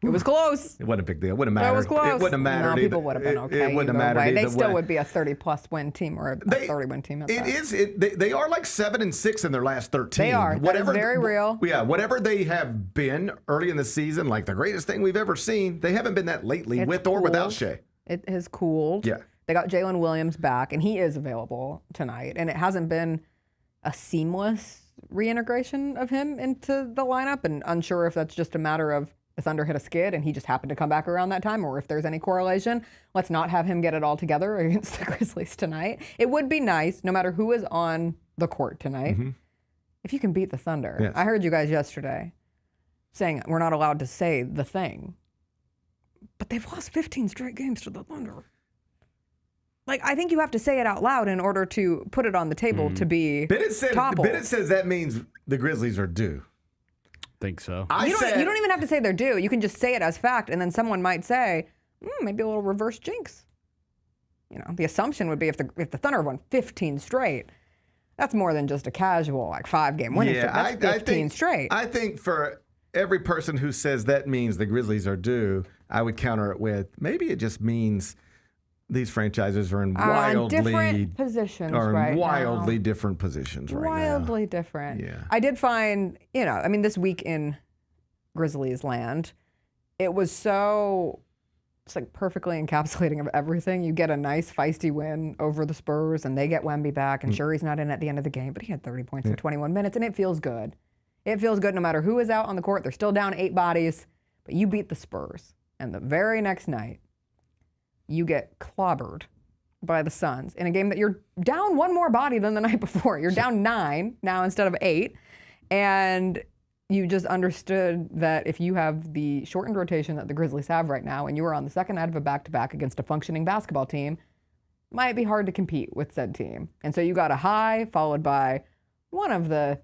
It was close. It wasn't a big deal. It wouldn't have mattered. It was close. It wouldn't have mattered. No, people would have been okay. It wouldn't have mattered. They still would be a 30-plus win team or a 30-win team. They are like 7-6 in their last 13. They are. That is very real. Yeah, whatever they have been early in the season, like the greatest thing we've ever seen, they haven't been that lately, with or without Shea. It has cooled. Yeah. They got Jalen Williams back, and he is available tonight. And it hasn't been a seamless reintegration of him into the lineup, and unsure if that's just a matter of the Thunder hit a skid and he just happened to come back around that time, or if there's any correlation. Let's not have him get it all together against the Grizzlies tonight. It would be nice, no matter who is on the court tonight, if you can beat the Thunder. Yes. I heard you guys yesterday saying we're not allowed to say the thing, but they've lost 15 straight games to the Thunder. Like, I think you have to say it out loud in order to put it on the table to be toppled. Bennett says that means the Grizzlies are due. Think so. You don't even have to say they're due. You can just say it as fact, and then someone might say, maybe a little reverse jinx. The assumption would be if the Thunder won 15 straight, that's more than just a casual 5-game winning streak. That's 15 straight. I think for every person who says that means the Grizzlies are due, I would counter it with maybe it just means these franchises are in wildly different positions right wildly now. Different positions right now. Wildly different. Yeah. I did find, this week in Grizzlies land, it was it's like perfectly encapsulating of everything. You get a nice feisty win over the Spurs, and they get Wemby back, and sure, he's not in at the end of the game, but he had 30 points in 21 minutes, and it feels good. It feels good no matter who is out on the court. They're still down 8 bodies, but you beat the Spurs, and the very next night, you get clobbered by the Suns in a game that you're down 1 more body than the night before. You're down 9 now instead of 8. And you just understood that if you have the shortened rotation that the Grizzlies have right now, and you are on the second night of a back-to-back against a functioning basketball team, it might be hard to compete with said team. And so you got a high followed by one of the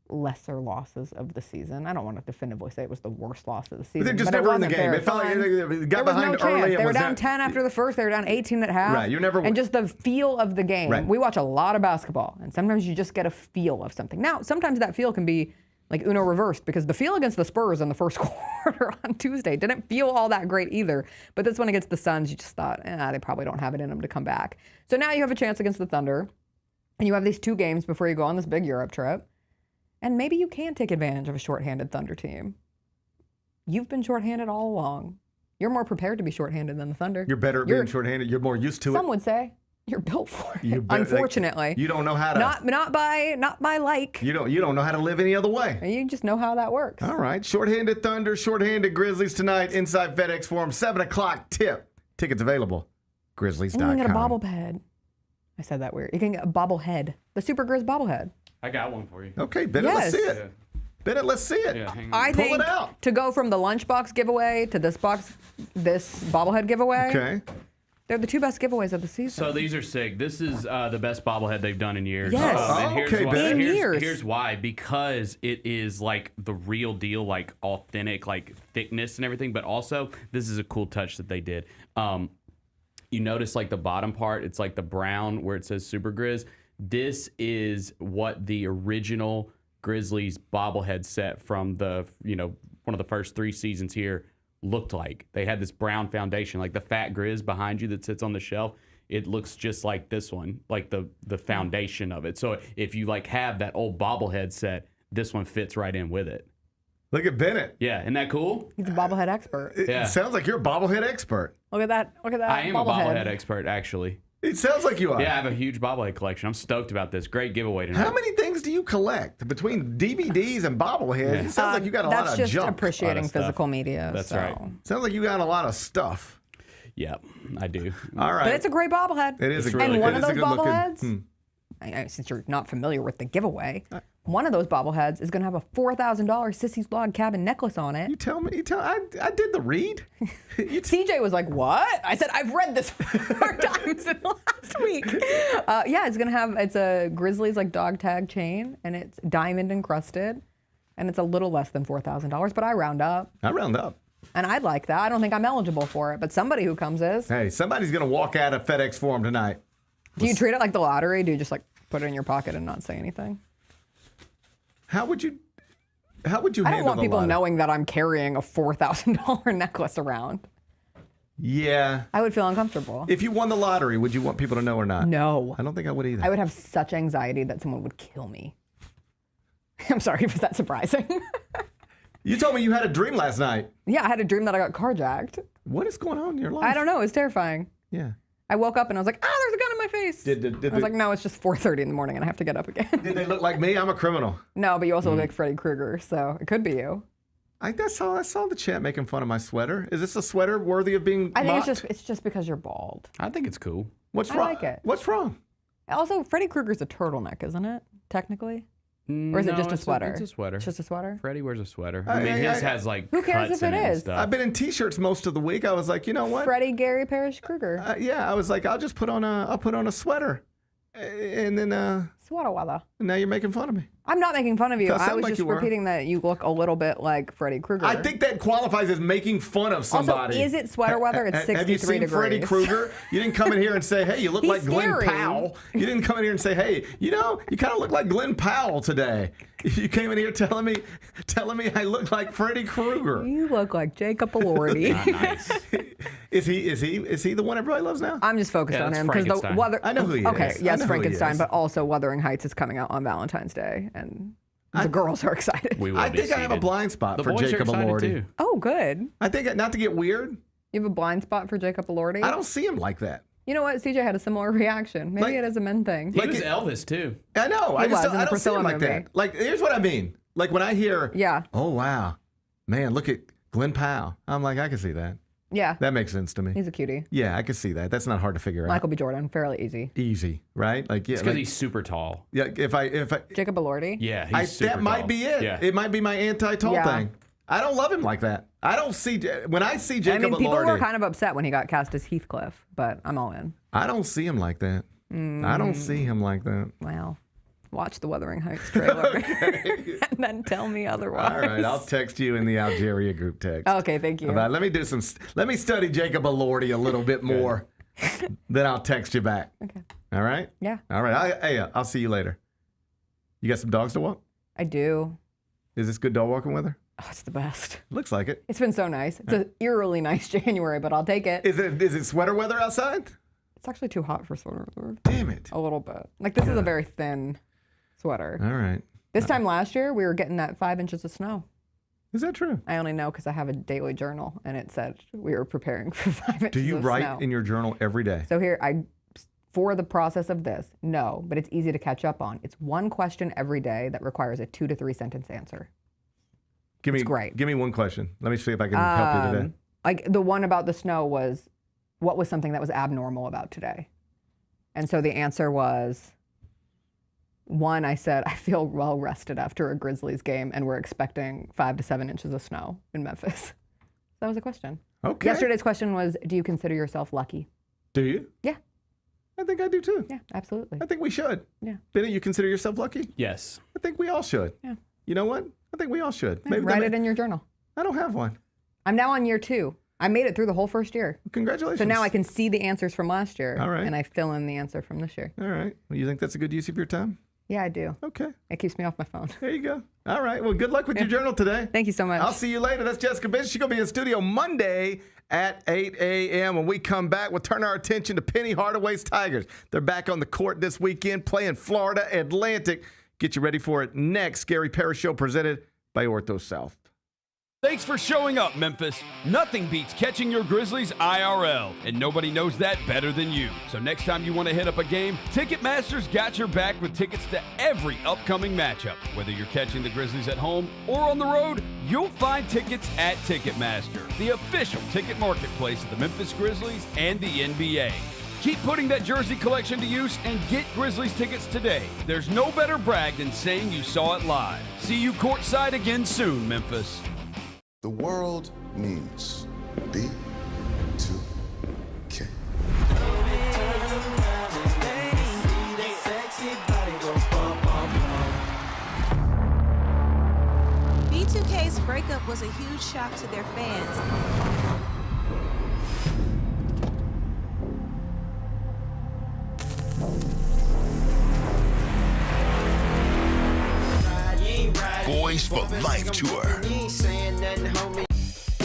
lesser losses of the season. I don't want to definitively say it was the worst loss of the season. They just never in the game. It felt like they got behind early. They were down 10 after the first. They were down 18 at half. Right. And just the feel of the game. Right. We watch a lot of basketball, and sometimes you just get a feel of something. Now, sometimes that feel can be like Uno reversed, because the feel against the Spurs in the first quarter on Tuesday didn't feel all that great either. But this one against the Suns, you just thought, they probably don't have it in them to come back. So now you have a chance against the Thunder, and you have these 2 games before you go on this big Europe trip. And maybe you can take advantage of a shorthanded Thunder team. You've been shorthanded all along. You're more prepared to be shorthanded than the Thunder. You're better at being shorthanded. You're more used to it. Some would say you're built for it. Unfortunately, you don't know how to. Not by like. You don't know how to live any other way. You just know how that works. All right, shorthanded Thunder, shorthanded Grizzlies tonight inside FedEx Forum, 7:00 tip. Tickets available. Grizzlies.com. And you can get a bobblehead. I said that weird. You can get a bobblehead. The Super Grizz bobblehead. I got one for you. Okay, Bennett, let's see it. Yeah. Bennett, let's see it. Yeah, hang on. I Pull think it out. To go from the lunchbox giveaway to this bobblehead giveaway. Okay. They're the 2 best giveaways of the season. So these are sick. This is the best bobblehead they've done in years. Yes. And here's okay, why. Ben. Here's why. Because it is like the real deal, like authentic, like thickness and everything. But also, this is a cool touch that they did. you notice like the bottom part, it's like the brown where it says Super Grizz. This is what the original Grizzlies bobblehead set from the, one of the first 3 seasons here looked like. They had this brown foundation, like the fat Grizz behind you that sits on the shelf. It looks just like this one, like the foundation of it. So if you like have that old bobblehead set, this one fits right in with it. Look at Bennett. Yeah, isn't that cool? He's a bobblehead expert. It sounds like you're a bobblehead expert. Look at that. Look at that. I am a bobblehead expert, actually. It sounds like you are. Yeah, I have a huge bobblehead collection. I'm stoked about this. Great giveaway tonight. How many things do you collect between DVDs and bobbleheads? Yeah. It sounds like you got a lot of junk. That's just appreciating physical media. That's right. Sounds like you got a lot of stuff. Yep, I do. All right. But it's a great bobblehead. It is. And one of those bobbleheads, Hmm. since you're not familiar with the giveaway, one of those bobbleheads is going to have a $4,000 Sissy's Log Cabin necklace on it. I did the read. CJ was like, what? I said, I've read this 4 times in the last week. Yeah, it's a Grizzlies like dog tag chain, and it's diamond encrusted, and it's a little less than $4,000, but I round up. And I'd like that. I don't think I'm eligible for it, but somebody who comes is. Hey, somebody's going to walk out of FedEx Forum tonight. Do you treat it like the lottery? Do you just like put it in your pocket and not say anything? How would you I don't want people knowing that I'm carrying a $4,000 necklace around. Yeah. I would feel uncomfortable. If you won the lottery, would you want people to know or not? No. I don't think I would either. I would have such anxiety that someone would kill me. I'm sorry, was that surprising? You told me you had a dream last night. Yeah, I had a dream that I got carjacked. What is going on in your life? I don't know. It was terrifying. Yeah. I woke up and I was like, there's a gun in my face. I was like, no, it's just 4:30 in the morning and I have to get up again. Did they look like me? I'm a criminal. No, but you also look like Freddy Krueger, so it could be you. I saw the chat making fun of my sweater. Is this a sweater worthy of being I think mocked? it's just because you're bald. I think it's cool. What's I wrong? like it. What's wrong? Also, Freddy Krueger's a turtleneck, isn't it? Technically? Or is it just a sweater? It's a sweater. It's just a sweater? Freddie wears a sweater. I mean, his has like Who cares cuts if in it it and is? stuff. I've been in t-shirts most of the week. I was like, you know what? Freddie, Gary, Parrish, Krueger. Yeah, I was like, I'll put on a sweater, and then Sweater weather. now you're making fun of me. I'm not making fun of you. That I sounded was like just you were. repeating that you look a little bit like Freddy Krueger. I think that qualifies as making fun of somebody. Also, is it sweater weather? It's 63 Have you seen degrees. Freddy Krueger? You didn't come in here and say, hey, you look He's like Glenn scary. Powell. You didn't come in here and say, hey, you kind of look like Glenn Powell today. You came in here telling me I look like Freddy Krueger. You look like Jacob Elordi. Nice. Is he the one everybody loves now? I'm just focused on that's him because the Frankenstein. weather. I know who he okay, is. I yes, know who he Frankenstein, is. but also Wuthering Heights is coming out on Valentine's Day, and the girls are excited. We will I be think I have a seated. blind spot The for boys are Jacob excited Elordi. too. Oh, good. I think, not to get weird, You have a blind spot for Jacob Elordi. I don't see him like that. You know what? CJ had a similar reaction. Maybe it is a men thing. He was Elvis too. I know. He I was in the don't see Priscilla him like movie. that. Like, here's what I mean. Like, when I hear, oh, wow, man, look at Glenn Powell. I'm like, I can see that. Yeah. That makes sense to me. He's a cutie. Yeah, I can see that. That's not hard to figure out. Michael B. Jordan, fairly easy. Easy, right? Like, yeah, It's because he's super tall. yeah. If I Jacob Elordi. Yeah, he's super that might tall. be it. Yeah. It might be my anti-tall Yeah. thing. I don't love him like that. I don't see when I see I Jacob mean, people Elordi. were kind of upset when he got cast as Heathcliff, but I'm all in. I don't see him like that. I don't see him like that. Well, watch the Wuthering Heights trailer and then tell me otherwise. All right, I'll text you in the Algeria group text. Okay, thank you. Let me study Jacob Elordi a little bit more. Then I'll text you back. Okay. All right? Yeah. All right. I'll see you later. You got some dogs to walk? I do. Is this good dog walking weather? Oh, it's the best. Looks like it. It's been so nice. It's an eerily nice January, but I'll take it. Is it sweater weather outside? It's actually too hot for sweater weather. Damn it. A little bit. Like, this is a very thin sweater. All right. This time last year, we were getting that 5 inches of snow. Is that true? I only know because I have a daily journal, and it said we were preparing for 5 inches Do you of write snow. in your journal every day? So here, for the process of this, no, but it's easy to catch up on. It's one question every day that requires a 2 to 3 sentence answer. It's great. Give me one question. Let me see if I can help you today. Like the one about the snow was, what was something that was abnormal about today? And so the answer was, one, I said, I feel well rested after a Grizzlies game, and we're expecting 5 to 7 inches of snow in Memphis. That was a question. Okay. Yesterday's question was, do you consider yourself lucky? Do you? Yeah. I think I do too. Yeah, absolutely. I think we should. Yeah. Bennett, you consider yourself lucky? Yes. I think we all should. Yeah. You know what? I think we all should. Yeah, write it in your journal. I don't have one. I'm now on year 2. I made it through the whole first year. Congratulations. So now I can see the answers from last year. All right. And I fill in the answer from this year. All right. Well, you think that's a good use of your time? Yeah, I do. Okay. It keeps me off my phone. There you go. All right. Well, good luck with your journal today. Thank you so much. I'll see you later. That's Jessica Benson. She's going to be in studio Monday at 8 a.m. When we come back, we'll turn our attention to Penny Hardaway's Tigers. They're back on the court this weekend playing Florida Atlantic. Get you ready for it next. Gary Parrish Show presented by Ortho South. Thanks for showing up, Memphis. Nothing beats catching your Grizzlies IRL, and nobody knows that better than you. So next time you want to hit up a game, Ticketmaster's got your back with tickets to every upcoming matchup. Whether you're catching the Grizzlies at home or on the road, you'll find tickets at Ticketmaster, the official ticket marketplace of the Memphis Grizzlies and the NBA. Keep putting that jersey collection to use and get Grizzlies tickets today. There's no better brag than saying you saw it live. See you courtside again soon, Memphis. The world needs B2K. B2K's breakup was a huge shock to their fans. Boys for Life Tour.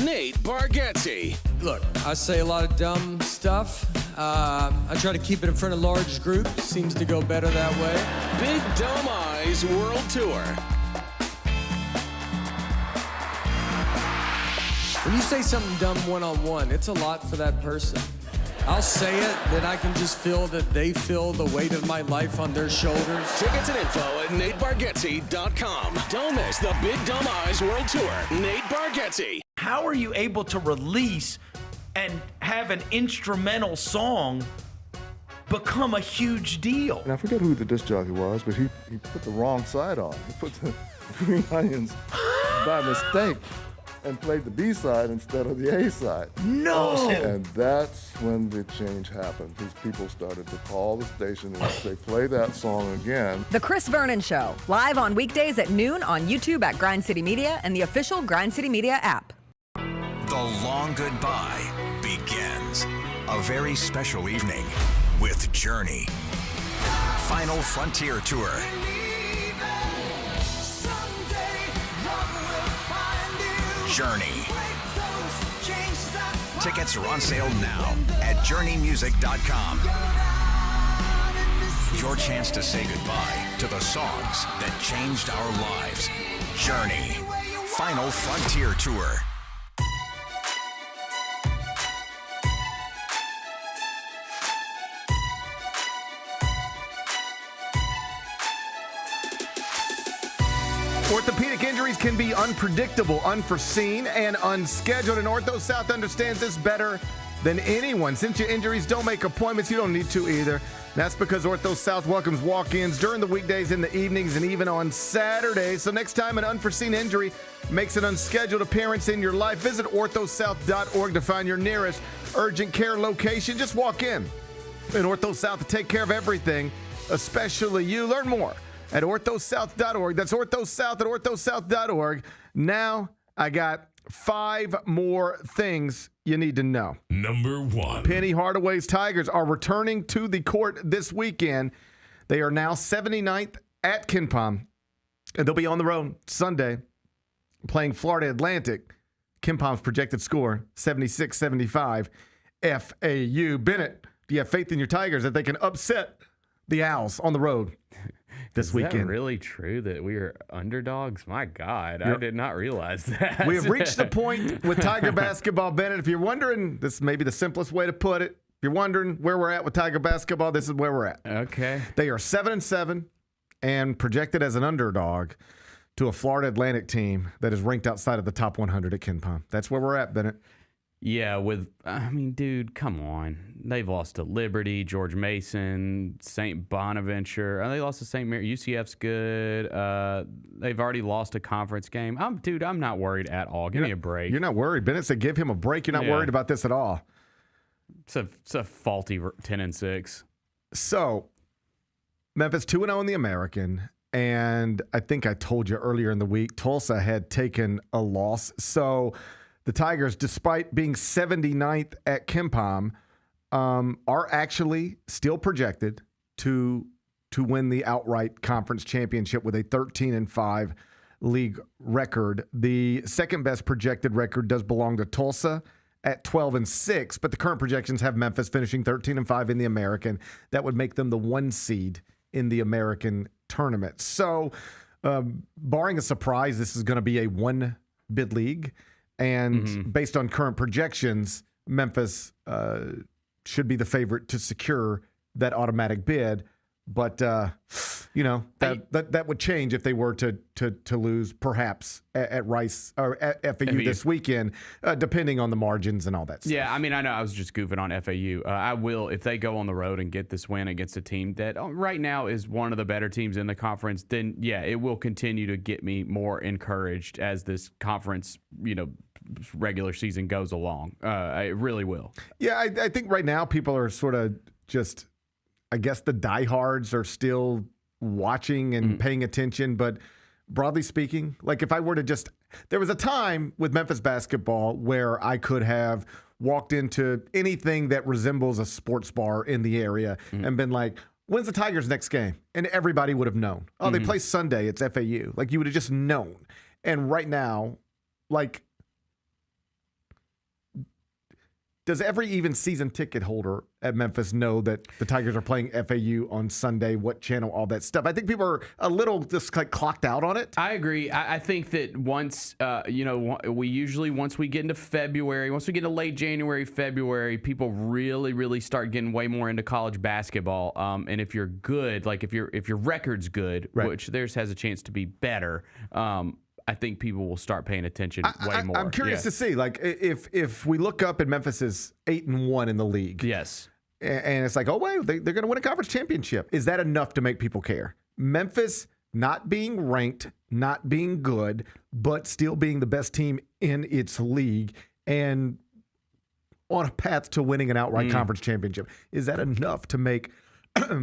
Nate Bargatze. Look, I say a lot of dumb stuff. I try to keep it in front of large groups. Seems to go better that way. Big Dumb Eyes World Tour. When you say something dumb one-on-one, it's a lot for that person. I'll say it, then I can just feel that they feel the weight of my life on their shoulders. Tickets and info at NateBargatze.com. Don't miss the Big Dumb Eyes World Tour. Nate Bargatze. How are you able to release and have an instrumental song become a huge deal? And I forget who the disc jockey was, but he put the wrong side on. He put the Green Onions by mistake and played the B side instead of the A side. No! And that's when the change happened. These people started to call the station and say, play that song again. The Chris Vernon Show, live on weekdays at noon on YouTube at Grind City Media and the official Grind City Media app. The long goodbye begins. A very special evening with Journey. Final Frontier Tour. Journey. Tickets are on sale now at JourneyMusic.com. Your chance to say goodbye to the songs that changed our lives. Journey. Final Frontier Tour. Orthopedic injuries can be unpredictable, unforeseen, and unscheduled, and Ortho South understands this better than anyone. Since your injuries don't make appointments, you don't need to either. That's because Ortho South welcomes walk-ins during the weekdays, in the evenings, and even on Saturdays. So next time an unforeseen injury makes an unscheduled appearance in your life, visit orthosouth.org to find your nearest urgent care location. Just walk in Ortho South to take care of everything, especially you. Learn more at orthosouth.org. That's orthosouth at orthosouth.org. Now I got 5 more things you need to know. Number 1. Penny Hardaway's Tigers are returning to the court this weekend. They are now 79th at KenPom, and they'll be on the road Sunday playing Florida Atlantic. KenPom's projected score, 76-75 FAU. Bennett, do you have faith in your Tigers that they can upset the Owls on the road this weekend? Is that really true that we are underdogs? My God, I did not realize that. We have reached the point with Tiger basketball, Bennett. If you're wondering, this may be the simplest way to put it. If you're wondering where we're at with Tiger basketball, this is where we're at. Okay. They are 7-7 and projected as an underdog to a Florida Atlantic team that is ranked outside of the top 100 at KenPom. That's where we're at, Bennett. Yeah, I mean, dude, come on. They've lost to Liberty, George Mason, St. Bonaventure. They lost to St. Mary. UCF's good. They've already lost a conference game. I'm not worried at all. Give me a break. You're not worried. Bennett said give him a break. You're not worried about this at all. It's a faulty 10-6. So, Memphis 2-0 in the American. And I think I told you earlier in the week, Tulsa had taken a loss. So, the Tigers, despite being 79th at KenPom, are actually still projected to win the outright conference championship with a 13-5 league record. The second best projected record does belong to Tulsa at 12-6, but the current projections have Memphis finishing 13-5 in the American. That would make them the 1 seed in the American tournament. So, barring a surprise, this is going to be a 1-bid league. And based on current projections, Memphis should be the favorite to secure that automatic bid. But that would change if they were to lose, perhaps at Rice or at FAU this weekend, depending on the margins and all that stuff. Yeah, I mean, I know I was just goofing on FAU. I will, if they go on the road and get this win against a team that right now is one of the better teams in the conference, then yeah, it will continue to get me more encouraged as this conference, regular season goes along. It really will. Yeah, I think right now people are sort of just, I guess the diehards are still watching and paying attention. But broadly speaking, like if I were to there was a time with Memphis basketball where I could have walked into anything that resembles a sports bar in the area and been like, when's the Tigers' next game? And everybody would have known. Oh, they play Sunday. It's FAU. Like you would have just known. And right now, like, does every even season ticket holder at Memphis know that the Tigers are playing FAU on Sunday, what channel, all that stuff? I think people are a little just like clocked out on it. I agree. I think that once, we usually, once we get into February, once we get into late January, February, people really, really start getting way more into college basketball. And if you're good, like if your record's good, right, which theirs has a chance to be better, I think people will start paying attention way more. I'm curious to see, like, if we look up and Memphis is 8-1 in the league. Yes. And it's like, oh, wait, they're going to win a conference championship. Is that enough to make people care? Memphis not being ranked, not being good, but still being the best team in its league and on a path to winning an outright conference championship. Is that enough to make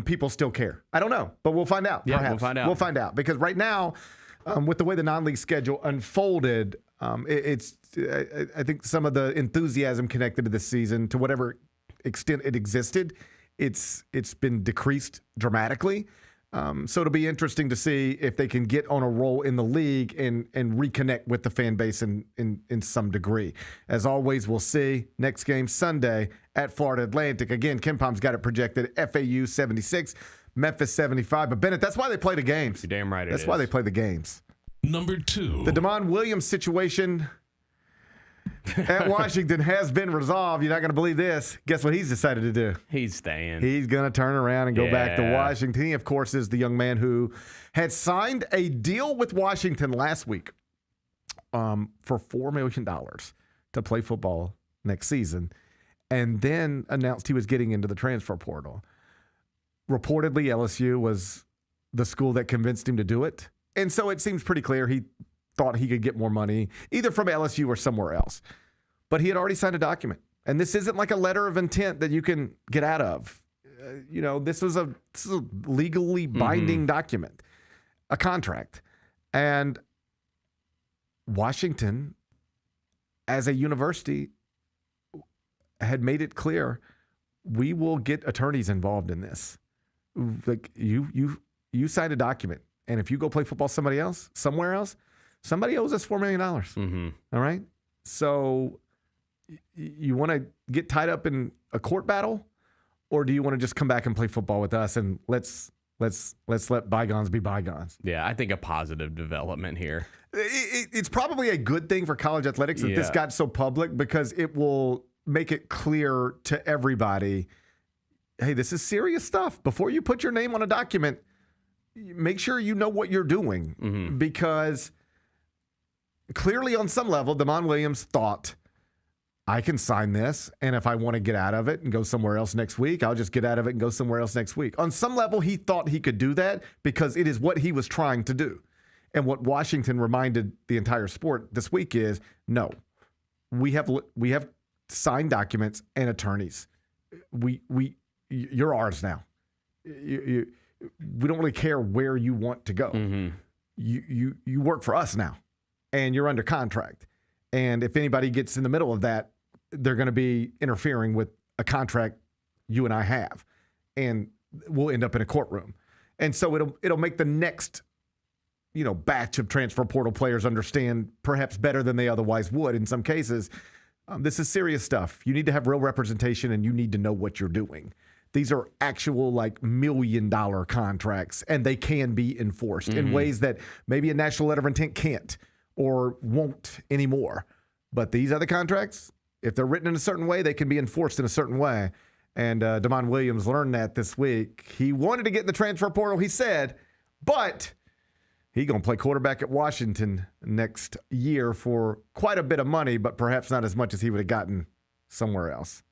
people still care? I don't know, but we'll find out. Yeah, perhaps. we'll find out. We'll find out because right now, with the way the non-league schedule unfolded, I think some of the enthusiasm connected to this season, to whatever extent it existed, it's been decreased dramatically. So it'll be interesting to see if they can get on a roll in the league and reconnect with the fan base in some degree. As always, we'll see. Next game Sunday at Florida Atlantic. Again, KenPom's got it projected FAU 76. Memphis 75. But Bennett, that's why they play the games. You're damn right. That's why they play the games. Number 2. The DeMond Williams situation at Washington has been resolved. You're not going to believe this. Guess what he's decided to do? He's staying. He's going to turn around and go back to Washington. He, of course, is the young man who had signed a deal with Washington last week for $4 million to play football next season, and then announced he was getting into the transfer portal. Reportedly, LSU was the school that convinced him to do it. And so it seems pretty clear he thought he could get more money either from LSU or somewhere else. But he had already signed a document. And this isn't like a letter of intent that you can get out of. This is a legally binding document, a contract. And Washington, as a university, had made it clear, we will get attorneys involved in this. Like you signed a document, and if you go play football somewhere else, somebody owes us $4 million. All right. So you want to get tied up in a court battle, or do you want to just come back and play football with us and let's let bygones be bygones? Yeah, I think a positive development here. It's probably a good thing for college athletics that this got so public, because it will make it clear to everybody, hey, this is serious stuff. Before you put your name on a document, make sure you know what you're doing, because clearly on some level, DeMond Williams thought, I can sign this, and if I want to get out of it and go somewhere else next week, I'll just get out of it and go somewhere else next week. On some level, he thought he could do that because it is what he was trying to do. And what Washington reminded the entire sport this week is, no, we have signed documents and attorneys. You're ours now. We don't really care where you want to go. You work for us now, and you're under contract. And if anybody gets in the middle of that, they're going to be interfering with a contract you and I have. And we'll end up in a courtroom. And so it'll make the next, batch of transfer portal players understand perhaps better than they otherwise would in some cases. This is serious stuff. You need to have real representation, and you need to know what you're doing. These are actual $1 million contracts, and they can be enforced in ways that maybe a national letter of intent can't or won't anymore. But these other contracts, if they're written in a certain way, they can be enforced in a certain way. And Damon Williams learned that this week. He wanted to get in the transfer portal, he said, but he's going to play quarterback at Washington next year for quite a bit of money, but perhaps not as much as he would have gotten somewhere else.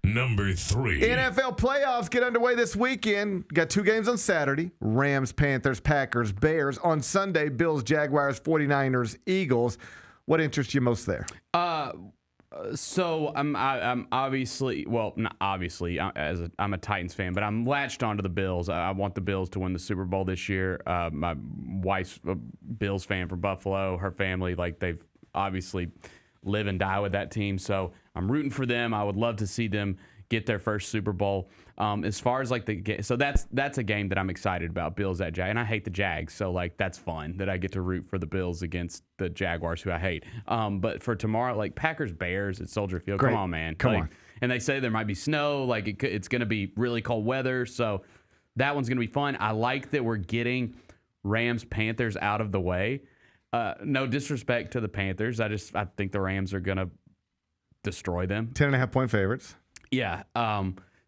Number 3. NFL playoffs get underway this weekend. Got 2 games on Saturday. Rams, Panthers, Packers, Bears. On Sunday, Bills, Jaguars, 49ers, Eagles. What interests you most there? So I'm obviously, not obviously, I'm a Titans fan, but I'm latched onto the Bills. I want the Bills to win the Super Bowl this year. My wife's a Bills fan from Buffalo. Her family, they've obviously live and die with that team. So I'm rooting for them. I would love to see them get their first Super Bowl. As far as so that's a game that I'm excited about. Bills at Jag, and I hate the Jags, so that's fun that I get to root for the Bills against the Jaguars, who I hate. But for tomorrow, Packers Bears at Soldier Field. Great. Come on, man. Come on. And they say there might be snow. It's going to be really cold weather, so that one's going to be fun. I like that we're getting Rams Panthers out of the way. No disrespect to the Panthers. I think the Rams are going to destroy them. 10.5-point favorites. Yeah.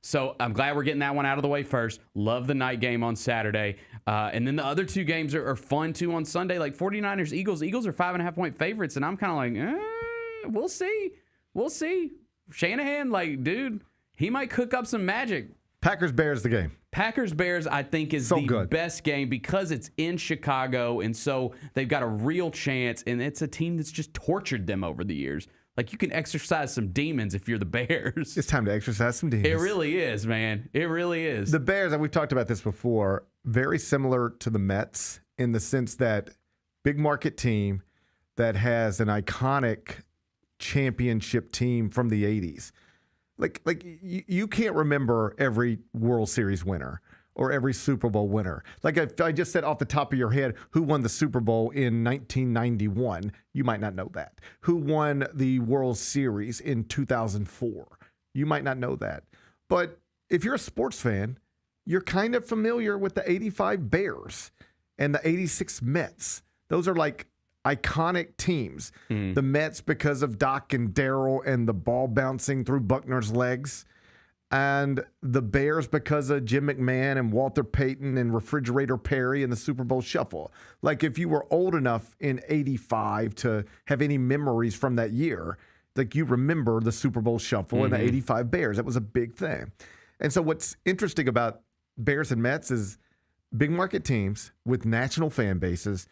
So I'm glad we're getting that one out of the way first. Love the night game on Saturday. And then the other 2 games are fun too on Sunday, 49ers, Eagles. Eagles are 5.5-point favorites, and I'm kind of we'll see. We'll see. Shanahan, dude, he might cook up some magic. Packers Bears the game. Packers Bears, I think, is the best game because it's in Chicago, and so they've got a real chance, and it's a team that's just tortured them over the years. You can exercise some demons if you're the Bears. It's time to exercise some demons. It really is, man. It really is. The Bears, and we've talked about this before, very similar to the Mets in the sense that big market team that has an iconic championship team from the 80s. You can't remember every World Series winner or every Super Bowl winner. If I just said off the top of your head who won the Super Bowl in 1991, you might not know that. Who won the World Series in 2004? You might not know that. But if you're a sports fan, you're kind of familiar with the 85 Bears and the 86 Mets. Those are iconic teams. The Mets because of Doc and Darryl and the ball bouncing through Buckner's legs. And the Bears because of Jim McMahon and Walter Payton and Refrigerator Perry and the Super Bowl Shuffle. If you were old enough in 85 to have any memories from that year, you remember the Super Bowl Shuffle and the 85 Bears. That was a big thing. And so what's interesting about Bears and Mets is big market teams with national fan bases,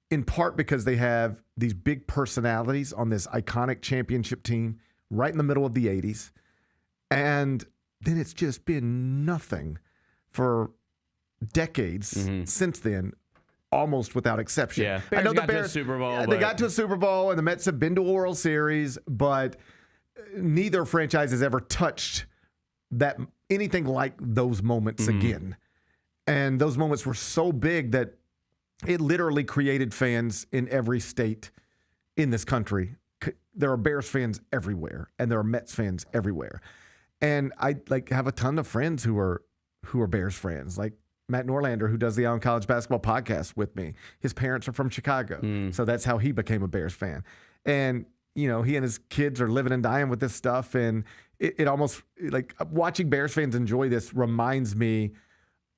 in part because they have these big personalities on this iconic championship team right in the middle of the 80s. And then it's just been nothing for decades since then, almost without exception. Yeah, Bears I know got the Bears to a Super Bowl. Yeah, they got to a Super Bowl, and the Mets have been to a World Series, but neither franchise has ever touched anything like those moments again. And those moments were so big that it literally created fans in every state in this country. There are Bears fans everywhere, and there are Mets fans everywhere. And I have a ton of friends who are Bears fans, like Matt Norlander, who does the On College Basketball podcast with me. His parents are from Chicago, so that's how he became a Bears fan. And he and his kids are living and dying with this stuff, and it almost watching Bears fans enjoy this reminds me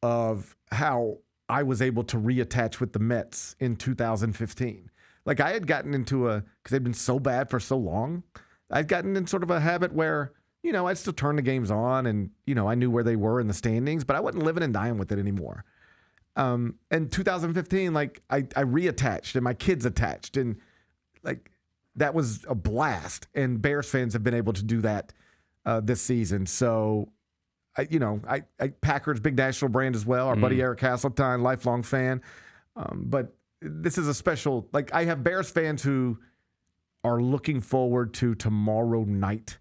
of how I was able to reattach with the Mets in 2015. I had gotten into because they'd been so bad for so long, I'd gotten in sort of a habit where, I'd still turn the games on and, I knew where they were in the standings, but I wasn't living and dying with it anymore. And 2015, I reattached and my kids attached, and that was a blast. And Bears fans have been able to do that this season. So, Packers, big national brand as well. Our buddy Eric Hasseltine, lifelong fan. But this is a special, I have Bears fans who are looking forward to tomorrow night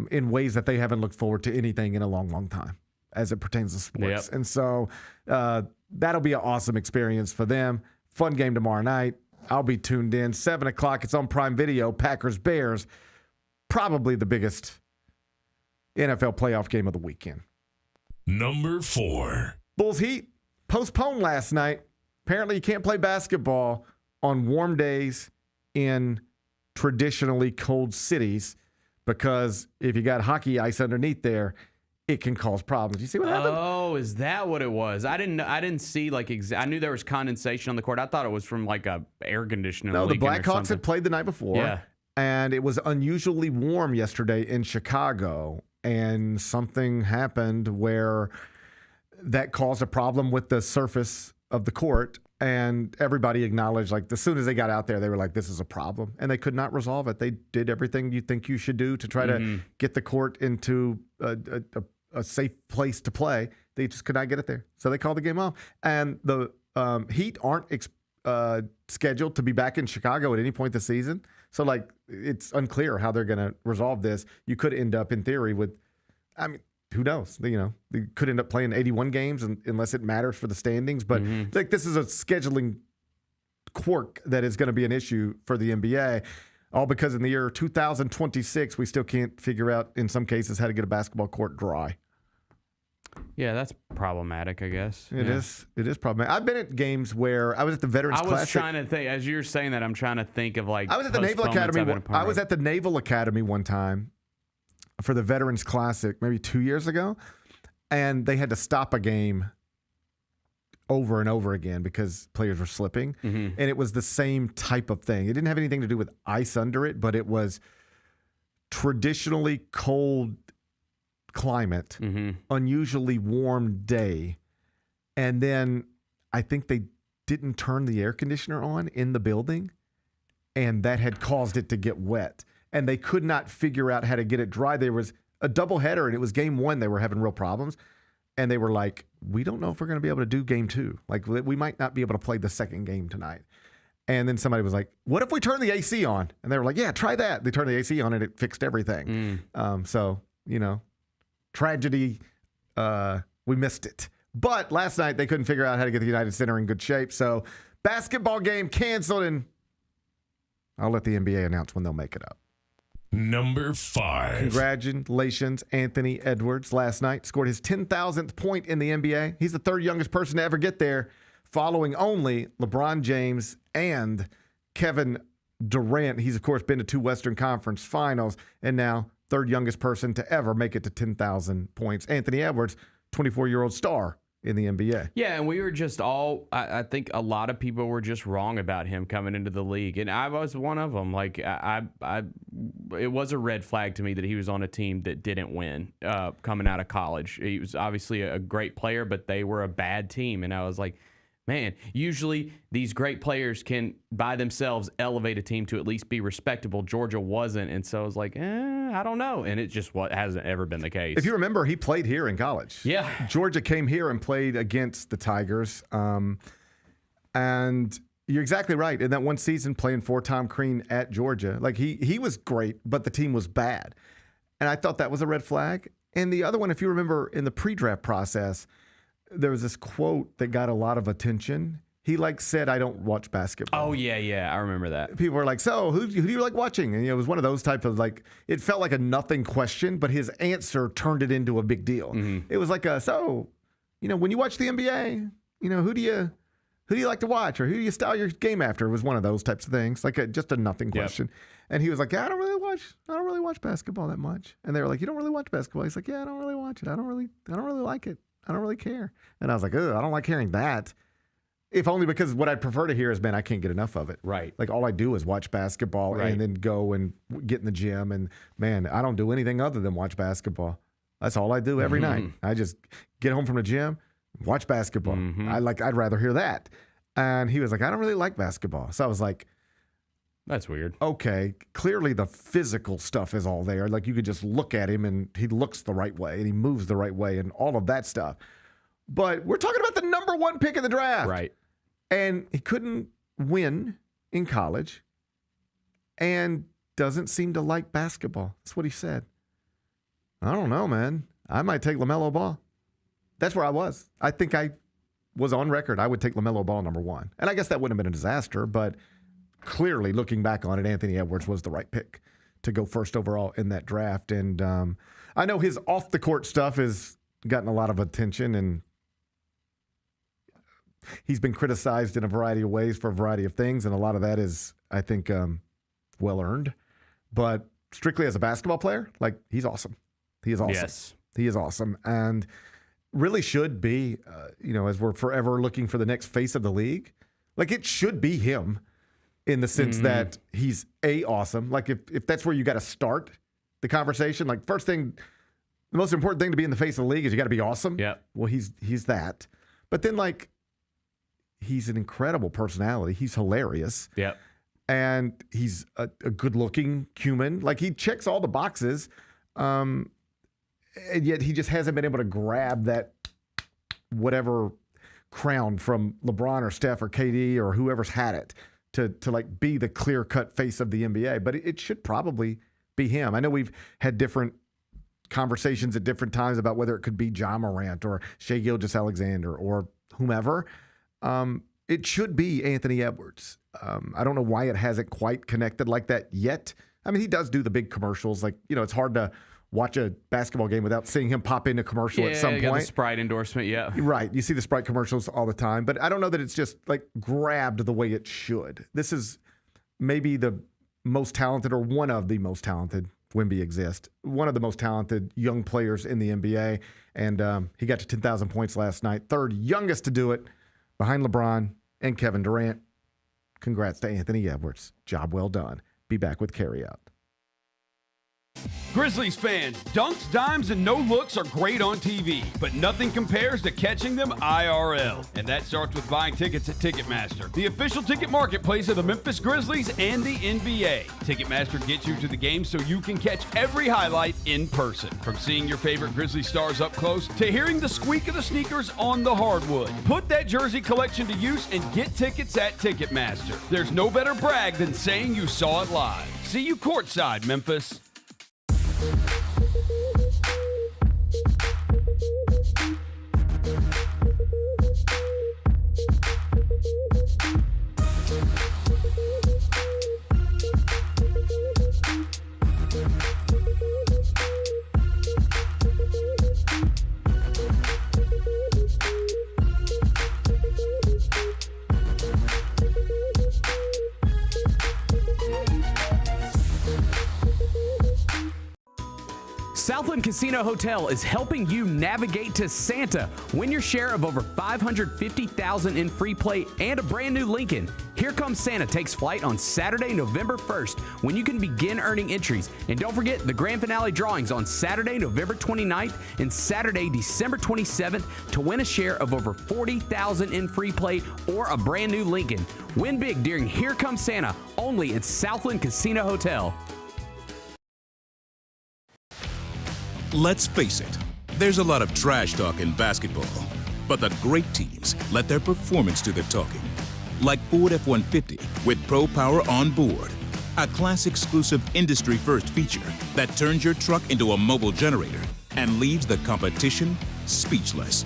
in ways that they haven't looked forward to anything in a long, long time as it pertains to sports. Yep. And so that'll be an awesome experience for them. Fun game tomorrow night. I'll be tuned in. 7 o'clock, it's on Prime Video. Packers-Bears, probably the biggest NFL playoff game of the weekend. Number 4. Bulls-Heat postponed last night. Apparently you can't play basketball on warm days in traditionally cold cities because if you got hockey ice underneath there, it can cause problems. You see what happened? Oh, is that what it was? I didn't see I knew there was condensation on the court. I thought it was from like a air conditioner. No, the leaking or Blackhawks something. had played the night before. Yeah. And it was unusually warm yesterday in Chicago. And something happened where that caused a problem with the surface of the court. And everybody acknowledged, like, as soon as they got out there, they were like, this is a problem. And they could not resolve it. They did everything you think you should do to try to get the court into a safe place to play. They just could not get it there. So they called the game off. And the Heat aren't scheduled to be back in Chicago at any point this season. So, like, it's unclear how they're going to resolve this. You could end up, in theory, with, I mean, who knows? They could end up playing 81 games unless it matters for the standings. But like, this is a scheduling quirk that is going to be an issue for the NBA. All because in the year 2026, we still can't figure out, in some cases, how to get a basketball court dry. Yeah, that's problematic, I guess. It is. It is problematic. I've been at games where I was at the Veterans Classic. I was trying to think, as you're saying that, I'm trying to think of like. I was at the Naval Academy. I was at the Naval Academy one time for the Veterans Classic, maybe 2 years ago, and they had to stop a game over and over again because players were slipping. And it was the same type of thing. It didn't have anything to do with ice under it, but it was traditionally cold climate, unusually warm day. And then I think they didn't turn the air conditioner on in the building, and that had caused it to get wet. And they could not figure out how to get it dry. There was a doubleheader, and it was game one. They were having real problems. And they were like, we don't know if we're going to be able to do game two. Like, we might not be able to play the second game tonight. And then somebody was like, what if we turn the AC on? And they were like, yeah, try that. They turned the AC on, and it fixed everything. So, tragedy, we missed it. But last night, they couldn't figure out how to get the United Center in good shape. So, basketball game canceled, and I'll let the NBA announce when they'll make it up. Number 5. Congratulations, Anthony Edwards. Last night scored his 10,000th point in the NBA. He's the third youngest person to ever get there, following only LeBron James and Kevin Durant. He's, of course, been to 2 Western Conference finals, and now third youngest person to ever make it to 10,000 points. Anthony Edwards, 24-year-old star in the NBA. Yeah, and we were just all, I think a lot of people were just wrong about him coming into the league. And I was one of them. Like, it was a red flag to me that he was on a team that didn't win coming out of college. He was obviously a great player, but they were a bad team. And I was like, man, usually these great players can, by themselves, elevate a team to at least be respectable. Georgia wasn't. And so I was like, I don't know. And it just hasn't ever been the case. If you remember, he played here in college. Yeah. Georgia came here and played against the Tigers. And you're exactly right. In that one season, playing for Tom Crean at Georgia, like he was great, but the team was bad. And I thought that was a red flag. And the other one, if you remember, in the pre-draft process, there was this quote that got a lot of attention. He said, I don't watch basketball. Oh, yeah. I remember that. People were like, so who do you like watching? And it was one of those types of it felt like a nothing question, but his answer turned it into a big deal. It was like when you watch the NBA, who do you like to watch, or who do you style your game after? It was one of those types of things, just a nothing question. And he was like, yeah, I don't really watch basketball that much. And they were like, you don't really watch basketball? He's like, yeah, I don't really watch it. I don't really like it. I don't really care. And I was like, I don't like hearing that. If only because what I'd prefer to hear is, man, I can't get enough of it. Right. Like, all I do is watch basketball and then go and get in the gym. And, man, I don't do anything other than watch basketball. That's all I do every night. I just get home from the gym, watch basketball. I'd rather hear that. And he was like, I don't really like basketball. So I was like, that's weird. Okay, clearly the physical stuff is all there. Like, you could just look at him and he looks the right way and he moves the right way and all of that stuff. But we're talking about the number 1 pick in the draft. Right. And he couldn't win in college. and doesn't seem to like basketball. That's what he said. I don't know, man. I might take LaMelo Ball. That's where I was. I think I was on record. I would take LaMelo Ball number 1. And I guess that wouldn't have been a disaster, but clearly looking back on it, Anthony Edwards was the right pick to go first overall in that draft. And I know his off-the-court stuff has gotten a lot of attention, and he's been criticized in a variety of ways for a variety of things, and a lot of that is, I think, well-earned. But strictly as a basketball player, like, he's awesome. He is awesome. Yes. He is awesome. And really should be, as we're forever looking for the next face of the league, like, it should be him in the sense that he's awesome. Like, if that's where you got to start the conversation, like, first thing, the most important thing to be in the face of the league is you got to be awesome. Yeah. Well, he's that. But then, like, he's an incredible personality. He's hilarious. Yeah. And he's a good-looking human. Like, he checks all the boxes, and yet he just hasn't been able to grab that whatever crown from LeBron or Steph or KD or whoever's had it to like be the clear-cut face of the NBA. But it should probably be him. I know we've had different conversations at different times about whether it could be John Morant or Shai Gilgeous-Alexander or whomever. It should be Anthony Edwards. I don't know why it hasn't quite connected like that yet. I mean, he does do the big commercials. Like, it's hard to watch a basketball game without seeing him pop into commercial at some point. Got the Sprite endorsement, yeah. Right. You see the Sprite commercials all the time. But I don't know that it's just, like, grabbed the way it should. This is maybe the most talented, or one of the most talented, Wemby exists, one of the most talented young players in the NBA. And he got to 10,000 points last night. Third youngest to do it, behind LeBron and Kevin Durant. Congrats to Anthony Edwards. Job well done. Be back with Carryout. Grizzlies fans, dunks, dimes, and no-looks are great on TV, but nothing compares to catching them IRL. And that starts with buying tickets at Ticketmaster, the official ticket marketplace of the Memphis Grizzlies and the NBA. Ticketmaster gets you to the game so you can catch every highlight in person. From seeing your favorite Grizzly stars up close to hearing the squeak of the sneakers on the hardwood. Put that jersey collection to use and get tickets at Ticketmaster. There's no better brag than saying you saw it live. See you courtside, Memphis. Southland Casino Hotel is helping you navigate to Santa. Win your share of over $550,000 in free play and a brand new Lincoln. Here Comes Santa takes flight on Saturday, November 1st, when you can begin earning entries. And don't forget the grand finale drawings on Saturday, November 29th and Saturday, December 27th to win a share of over $40,000 in free play or a brand new Lincoln. Win big during Here Comes Santa, only at Southland Casino Hotel. Let's face it, there's a lot of trash talk in basketball, but the great teams let their performance do the talking. Like Ford F-150 with Pro Power on board, a class-exclusive industry-first feature that turns your truck into a mobile generator and leaves the competition speechless.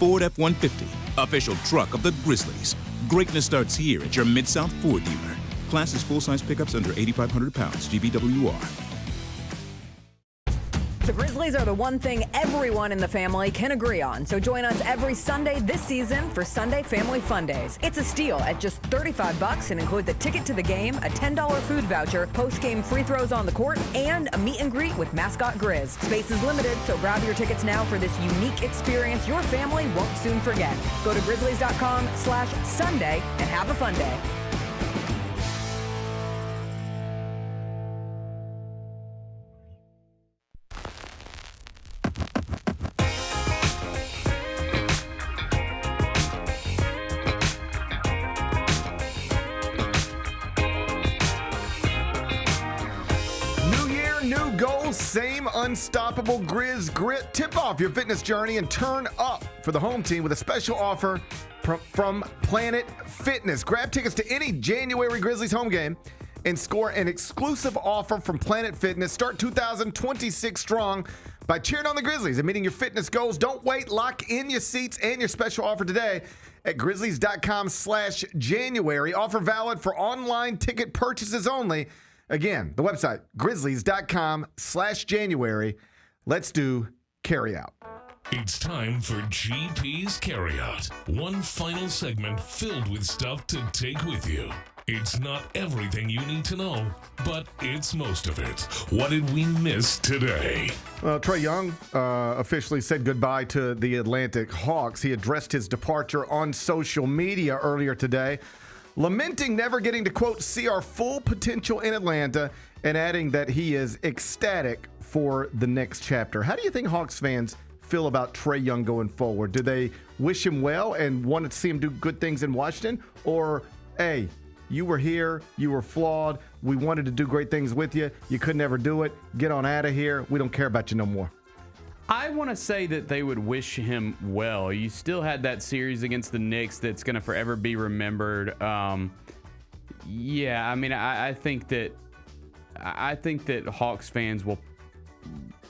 Ford F-150, official truck of the Grizzlies. Greatness starts here at your Mid-South Ford dealer. Class is full-size pickups under 8,500 pounds, GVWR. The Grizzlies are the one thing everyone in the family can agree on. So join us every Sunday this season for Sunday Family Fun Days. It's a steal at just $35 and includes a ticket to the game, a $10 food voucher, post-game free throws on the court, and a meet and greet with mascot Grizz. Space is limited, so grab your tickets now for this unique experience your family won't soon forget. Go to grizzlies.com/Sunday and have a fun day. Same unstoppable Grizz grit. Tip off your fitness journey and turn up for the home team with a special offer from Planet Fitness. Grab tickets to any January Grizzlies home game and score an exclusive offer from Planet Fitness. Start 2026 strong by cheering on the Grizzlies and meeting your fitness goals. Don't wait. Lock in your seats and your special offer today at grizzlies.com/January. Offer valid for online ticket purchases only. Again, the website, grizzlies.com/January. Let's do carryout. It's time for GP's Carryout. One final segment filled with stuff to take with you. It's not everything you need to know, but it's most of it. What did we miss today? Well, Trae Young officially said goodbye to the Atlanta Hawks. He addressed his departure on social media earlier today, lamenting never getting to, quote, see our full potential in Atlanta, and adding that he is ecstatic for the next chapter. How do you think Hawks fans feel about Trae Young going forward? Do they wish him well and want to see him do good things in Washington? Or, hey, you were here, you were flawed, we wanted to do great things with you, you could never do it, get on out of here, we don't care about you no more? I want to say that they would wish him well. You still had that series against the Knicks that's going to forever be remembered. Yeah, I mean, I think that Hawks fans will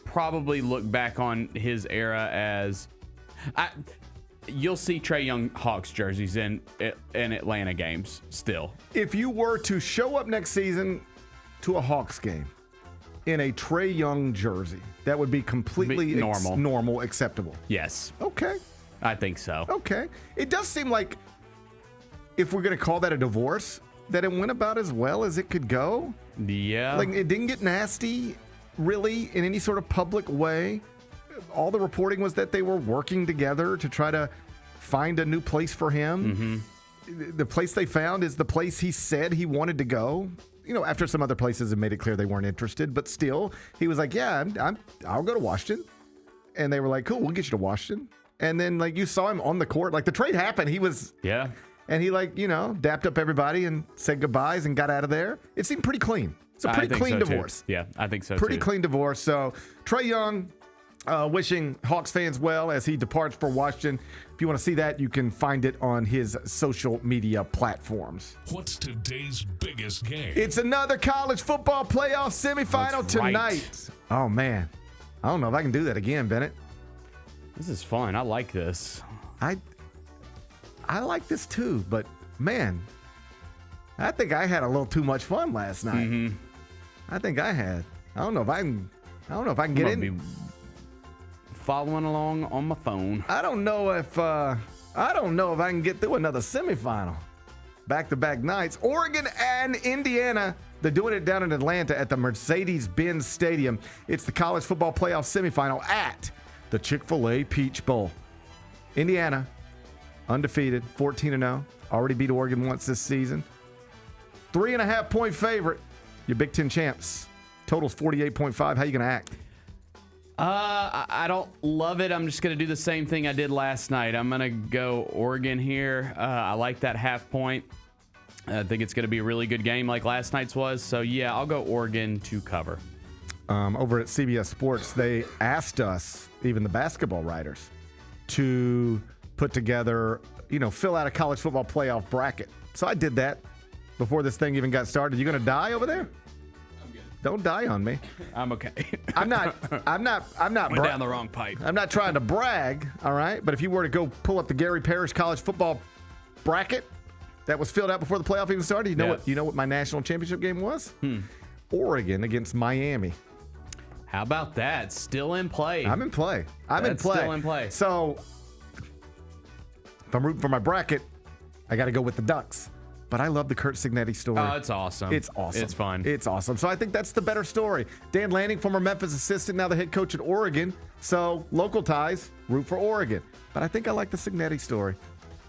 probably look back on his era as you'll see Trae Young Hawks jerseys in Atlanta games still. If you were to show up next season to a Hawks game in a Trae Young jersey, that would be completely normal, acceptable. Yes. Okay. I think so. Okay. It does seem like, if we're going to call that a divorce, that it went about as well as it could go. Yeah. Like, it didn't get nasty, really, in any sort of public way. All the reporting was that they were working together to try to find a new place for him. Mm-hmm. The place they found is the place he said he wanted to go. You know, after some other places have made it clear they weren't interested, but still, he was like, yeah, I'll go to Washington. And they were like, cool, we'll get you to Washington. And then, like, you saw him on the court. Like, the trade happened. He was... Yeah. And he, like, you know, dapped up everybody and said goodbyes and got out of there. It seemed pretty clean. It's a pretty clean divorce. Yeah, I think so, Pretty clean divorce. So, Trae Young wishing Hawks fans well as he departs for Washington. If you want to see that, you can find it on his social media platforms. What's today's biggest game? It's another college football playoff semifinal tonight. Right. Oh, man. I don't know if I can do that again, Bennett. This is fun. I like this. I like this too, but man, I think I had a little too much fun last night. Mm-hmm. I think I had. I don't know if I can get in. Be following along on my phone. I don't know if I can get through another semifinal. Back-to-back nights. Oregon and Indiana. They're doing it down in Atlanta at the Mercedes-Benz Stadium. It's the college football playoff semifinal at the Chick-fil-A Peach Bowl. Indiana, undefeated, 14-0. Already beat Oregon once this season. 3.5-point favorite. Your Big Ten champs. Total's 48.5. How you going to act? I don't love it. I'm just going to do the same thing I did last night. I'm going to go Oregon here. I like that half point. I think it's going to be a really good game like last night's was. So, yeah, I'll go Oregon to cover. Over at CBS Sports, they asked us, even the basketball writers, to put together, fill out a college football playoff bracket. So I did that before this thing even got started. You going to die over there? I'm good. Don't die on me. I'm okay. I'm not Went down the wrong pipe. I'm not trying to brag, all right? But if you were to go pull up the Gary Parrish college football bracket that was filled out before the playoff even started, you know what my national championship game was? Oregon against Miami. How about that? Still in play. I'm in play. Still in play. So if I'm rooting for my bracket, I got to go with the Ducks. But I love the Kurt Cignetti story. Oh, it's awesome. It's awesome. It's fun. It's awesome. So I think that's the better story. Dan Lanning, former Memphis assistant, now the head coach at Oregon. So local ties, root for Oregon. But I think I like the Cignetti story.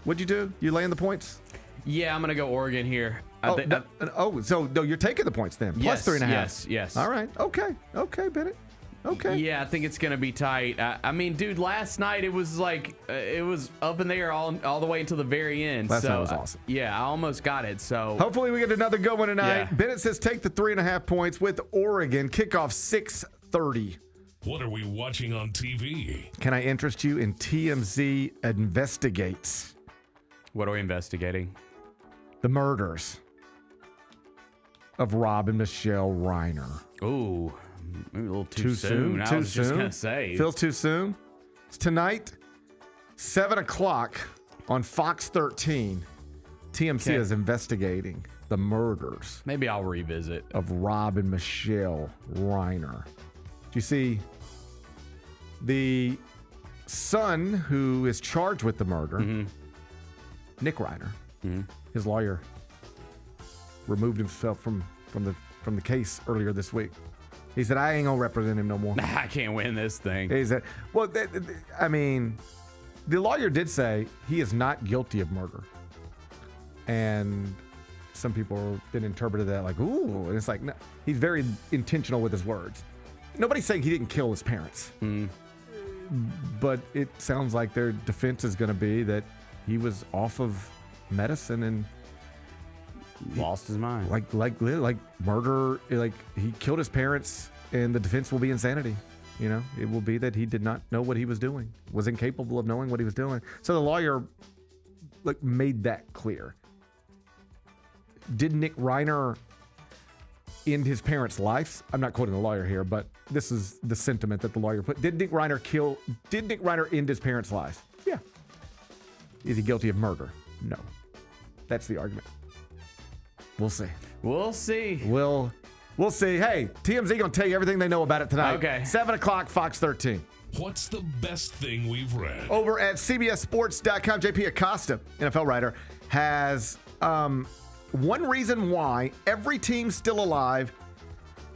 What'd you do? You laying the points? Yeah, I'm going to go Oregon here. So you're taking the points then? Yes, plus 3.5. Yes. All right. Okay, Bennett. Okay. Yeah, I think it's going to be tight. I mean, dude, last night it was like it was up in the air all the way until the very end. Last night was awesome. Yeah, I almost got it. So hopefully we get another good one tonight. Yeah. Bennett says take the 3.5 points with Oregon. Kickoff 6:30. What are we watching on TV? Can I interest you in TMZ Investigates? What are we investigating? The murders of Rob and Michelle Reiner. Ooh, maybe a little too soon. I was just going to say. Feels too soon? It's tonight, 7 o'clock on Fox 13. TMC is investigating the murders. Maybe I'll revisit. Of Rob and Michelle Reiner. Do you see the son who is charged with the murder, Nick Reiner, his lawyer, removed himself from the case earlier this week. He said, I ain't going to represent him no more. I can't win this thing. He said, well, I mean, the lawyer did say he is not guilty of murder. And some people did interpret that like, ooh. And it's like, no, he's very intentional with his words. Nobody's saying he didn't kill his parents. But it sounds like their defense is going to be that he was off of medicine and lost his mind. Like murder, like he killed his parents, and the defense will be insanity. You know, it will be that he did not know what he was doing, was incapable of knowing what he was doing. So the lawyer made that clear. Did Nick Reiner end his parents' lives? I'm not quoting the lawyer here, but this is the sentiment that the lawyer put. Did Nick Reiner end his parents' lives? Yeah. Is he guilty of murder? No. That's the argument. We'll see. We'll see. We'll see. Hey, TMZ going to tell you everything they know about it tonight. Okay. 7 o'clock, Fox 13. What's the best thing we've read? Over at CBSSports.com, JP Acosta, NFL writer, has one reason why every team still alive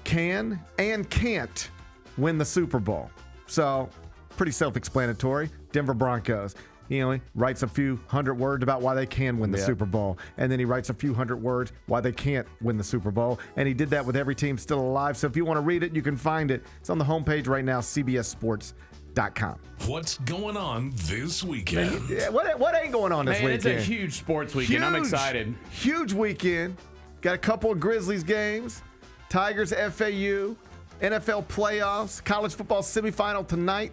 can and can't win the Super Bowl. So, pretty self-explanatory. Denver Broncos. He only writes a few hundred words about why they can win the Super Bowl. And then he writes a few hundred words why they can't win the Super Bowl. And he did that with every team still alive. So if you want to read it, you can find it. It's on the homepage right now, CBSSports.com. What's going on this weekend? What ain't going on this weekend? It's a huge sports weekend. I'm excited. Huge weekend. Got a couple of Grizzlies games. Tigers, FAU, NFL playoffs, college football semifinal tonight.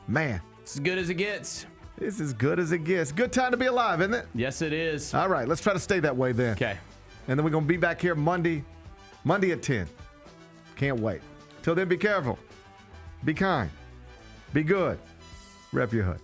Man. It's as good as it gets. It's as good as it gets. Good time to be alive, isn't it? Yes, it is. All right, let's try to stay that way then. Okay. And then we're going to be back here Monday at 10. Can't wait. Till then, be careful. Be kind. Be good. Rep your hood.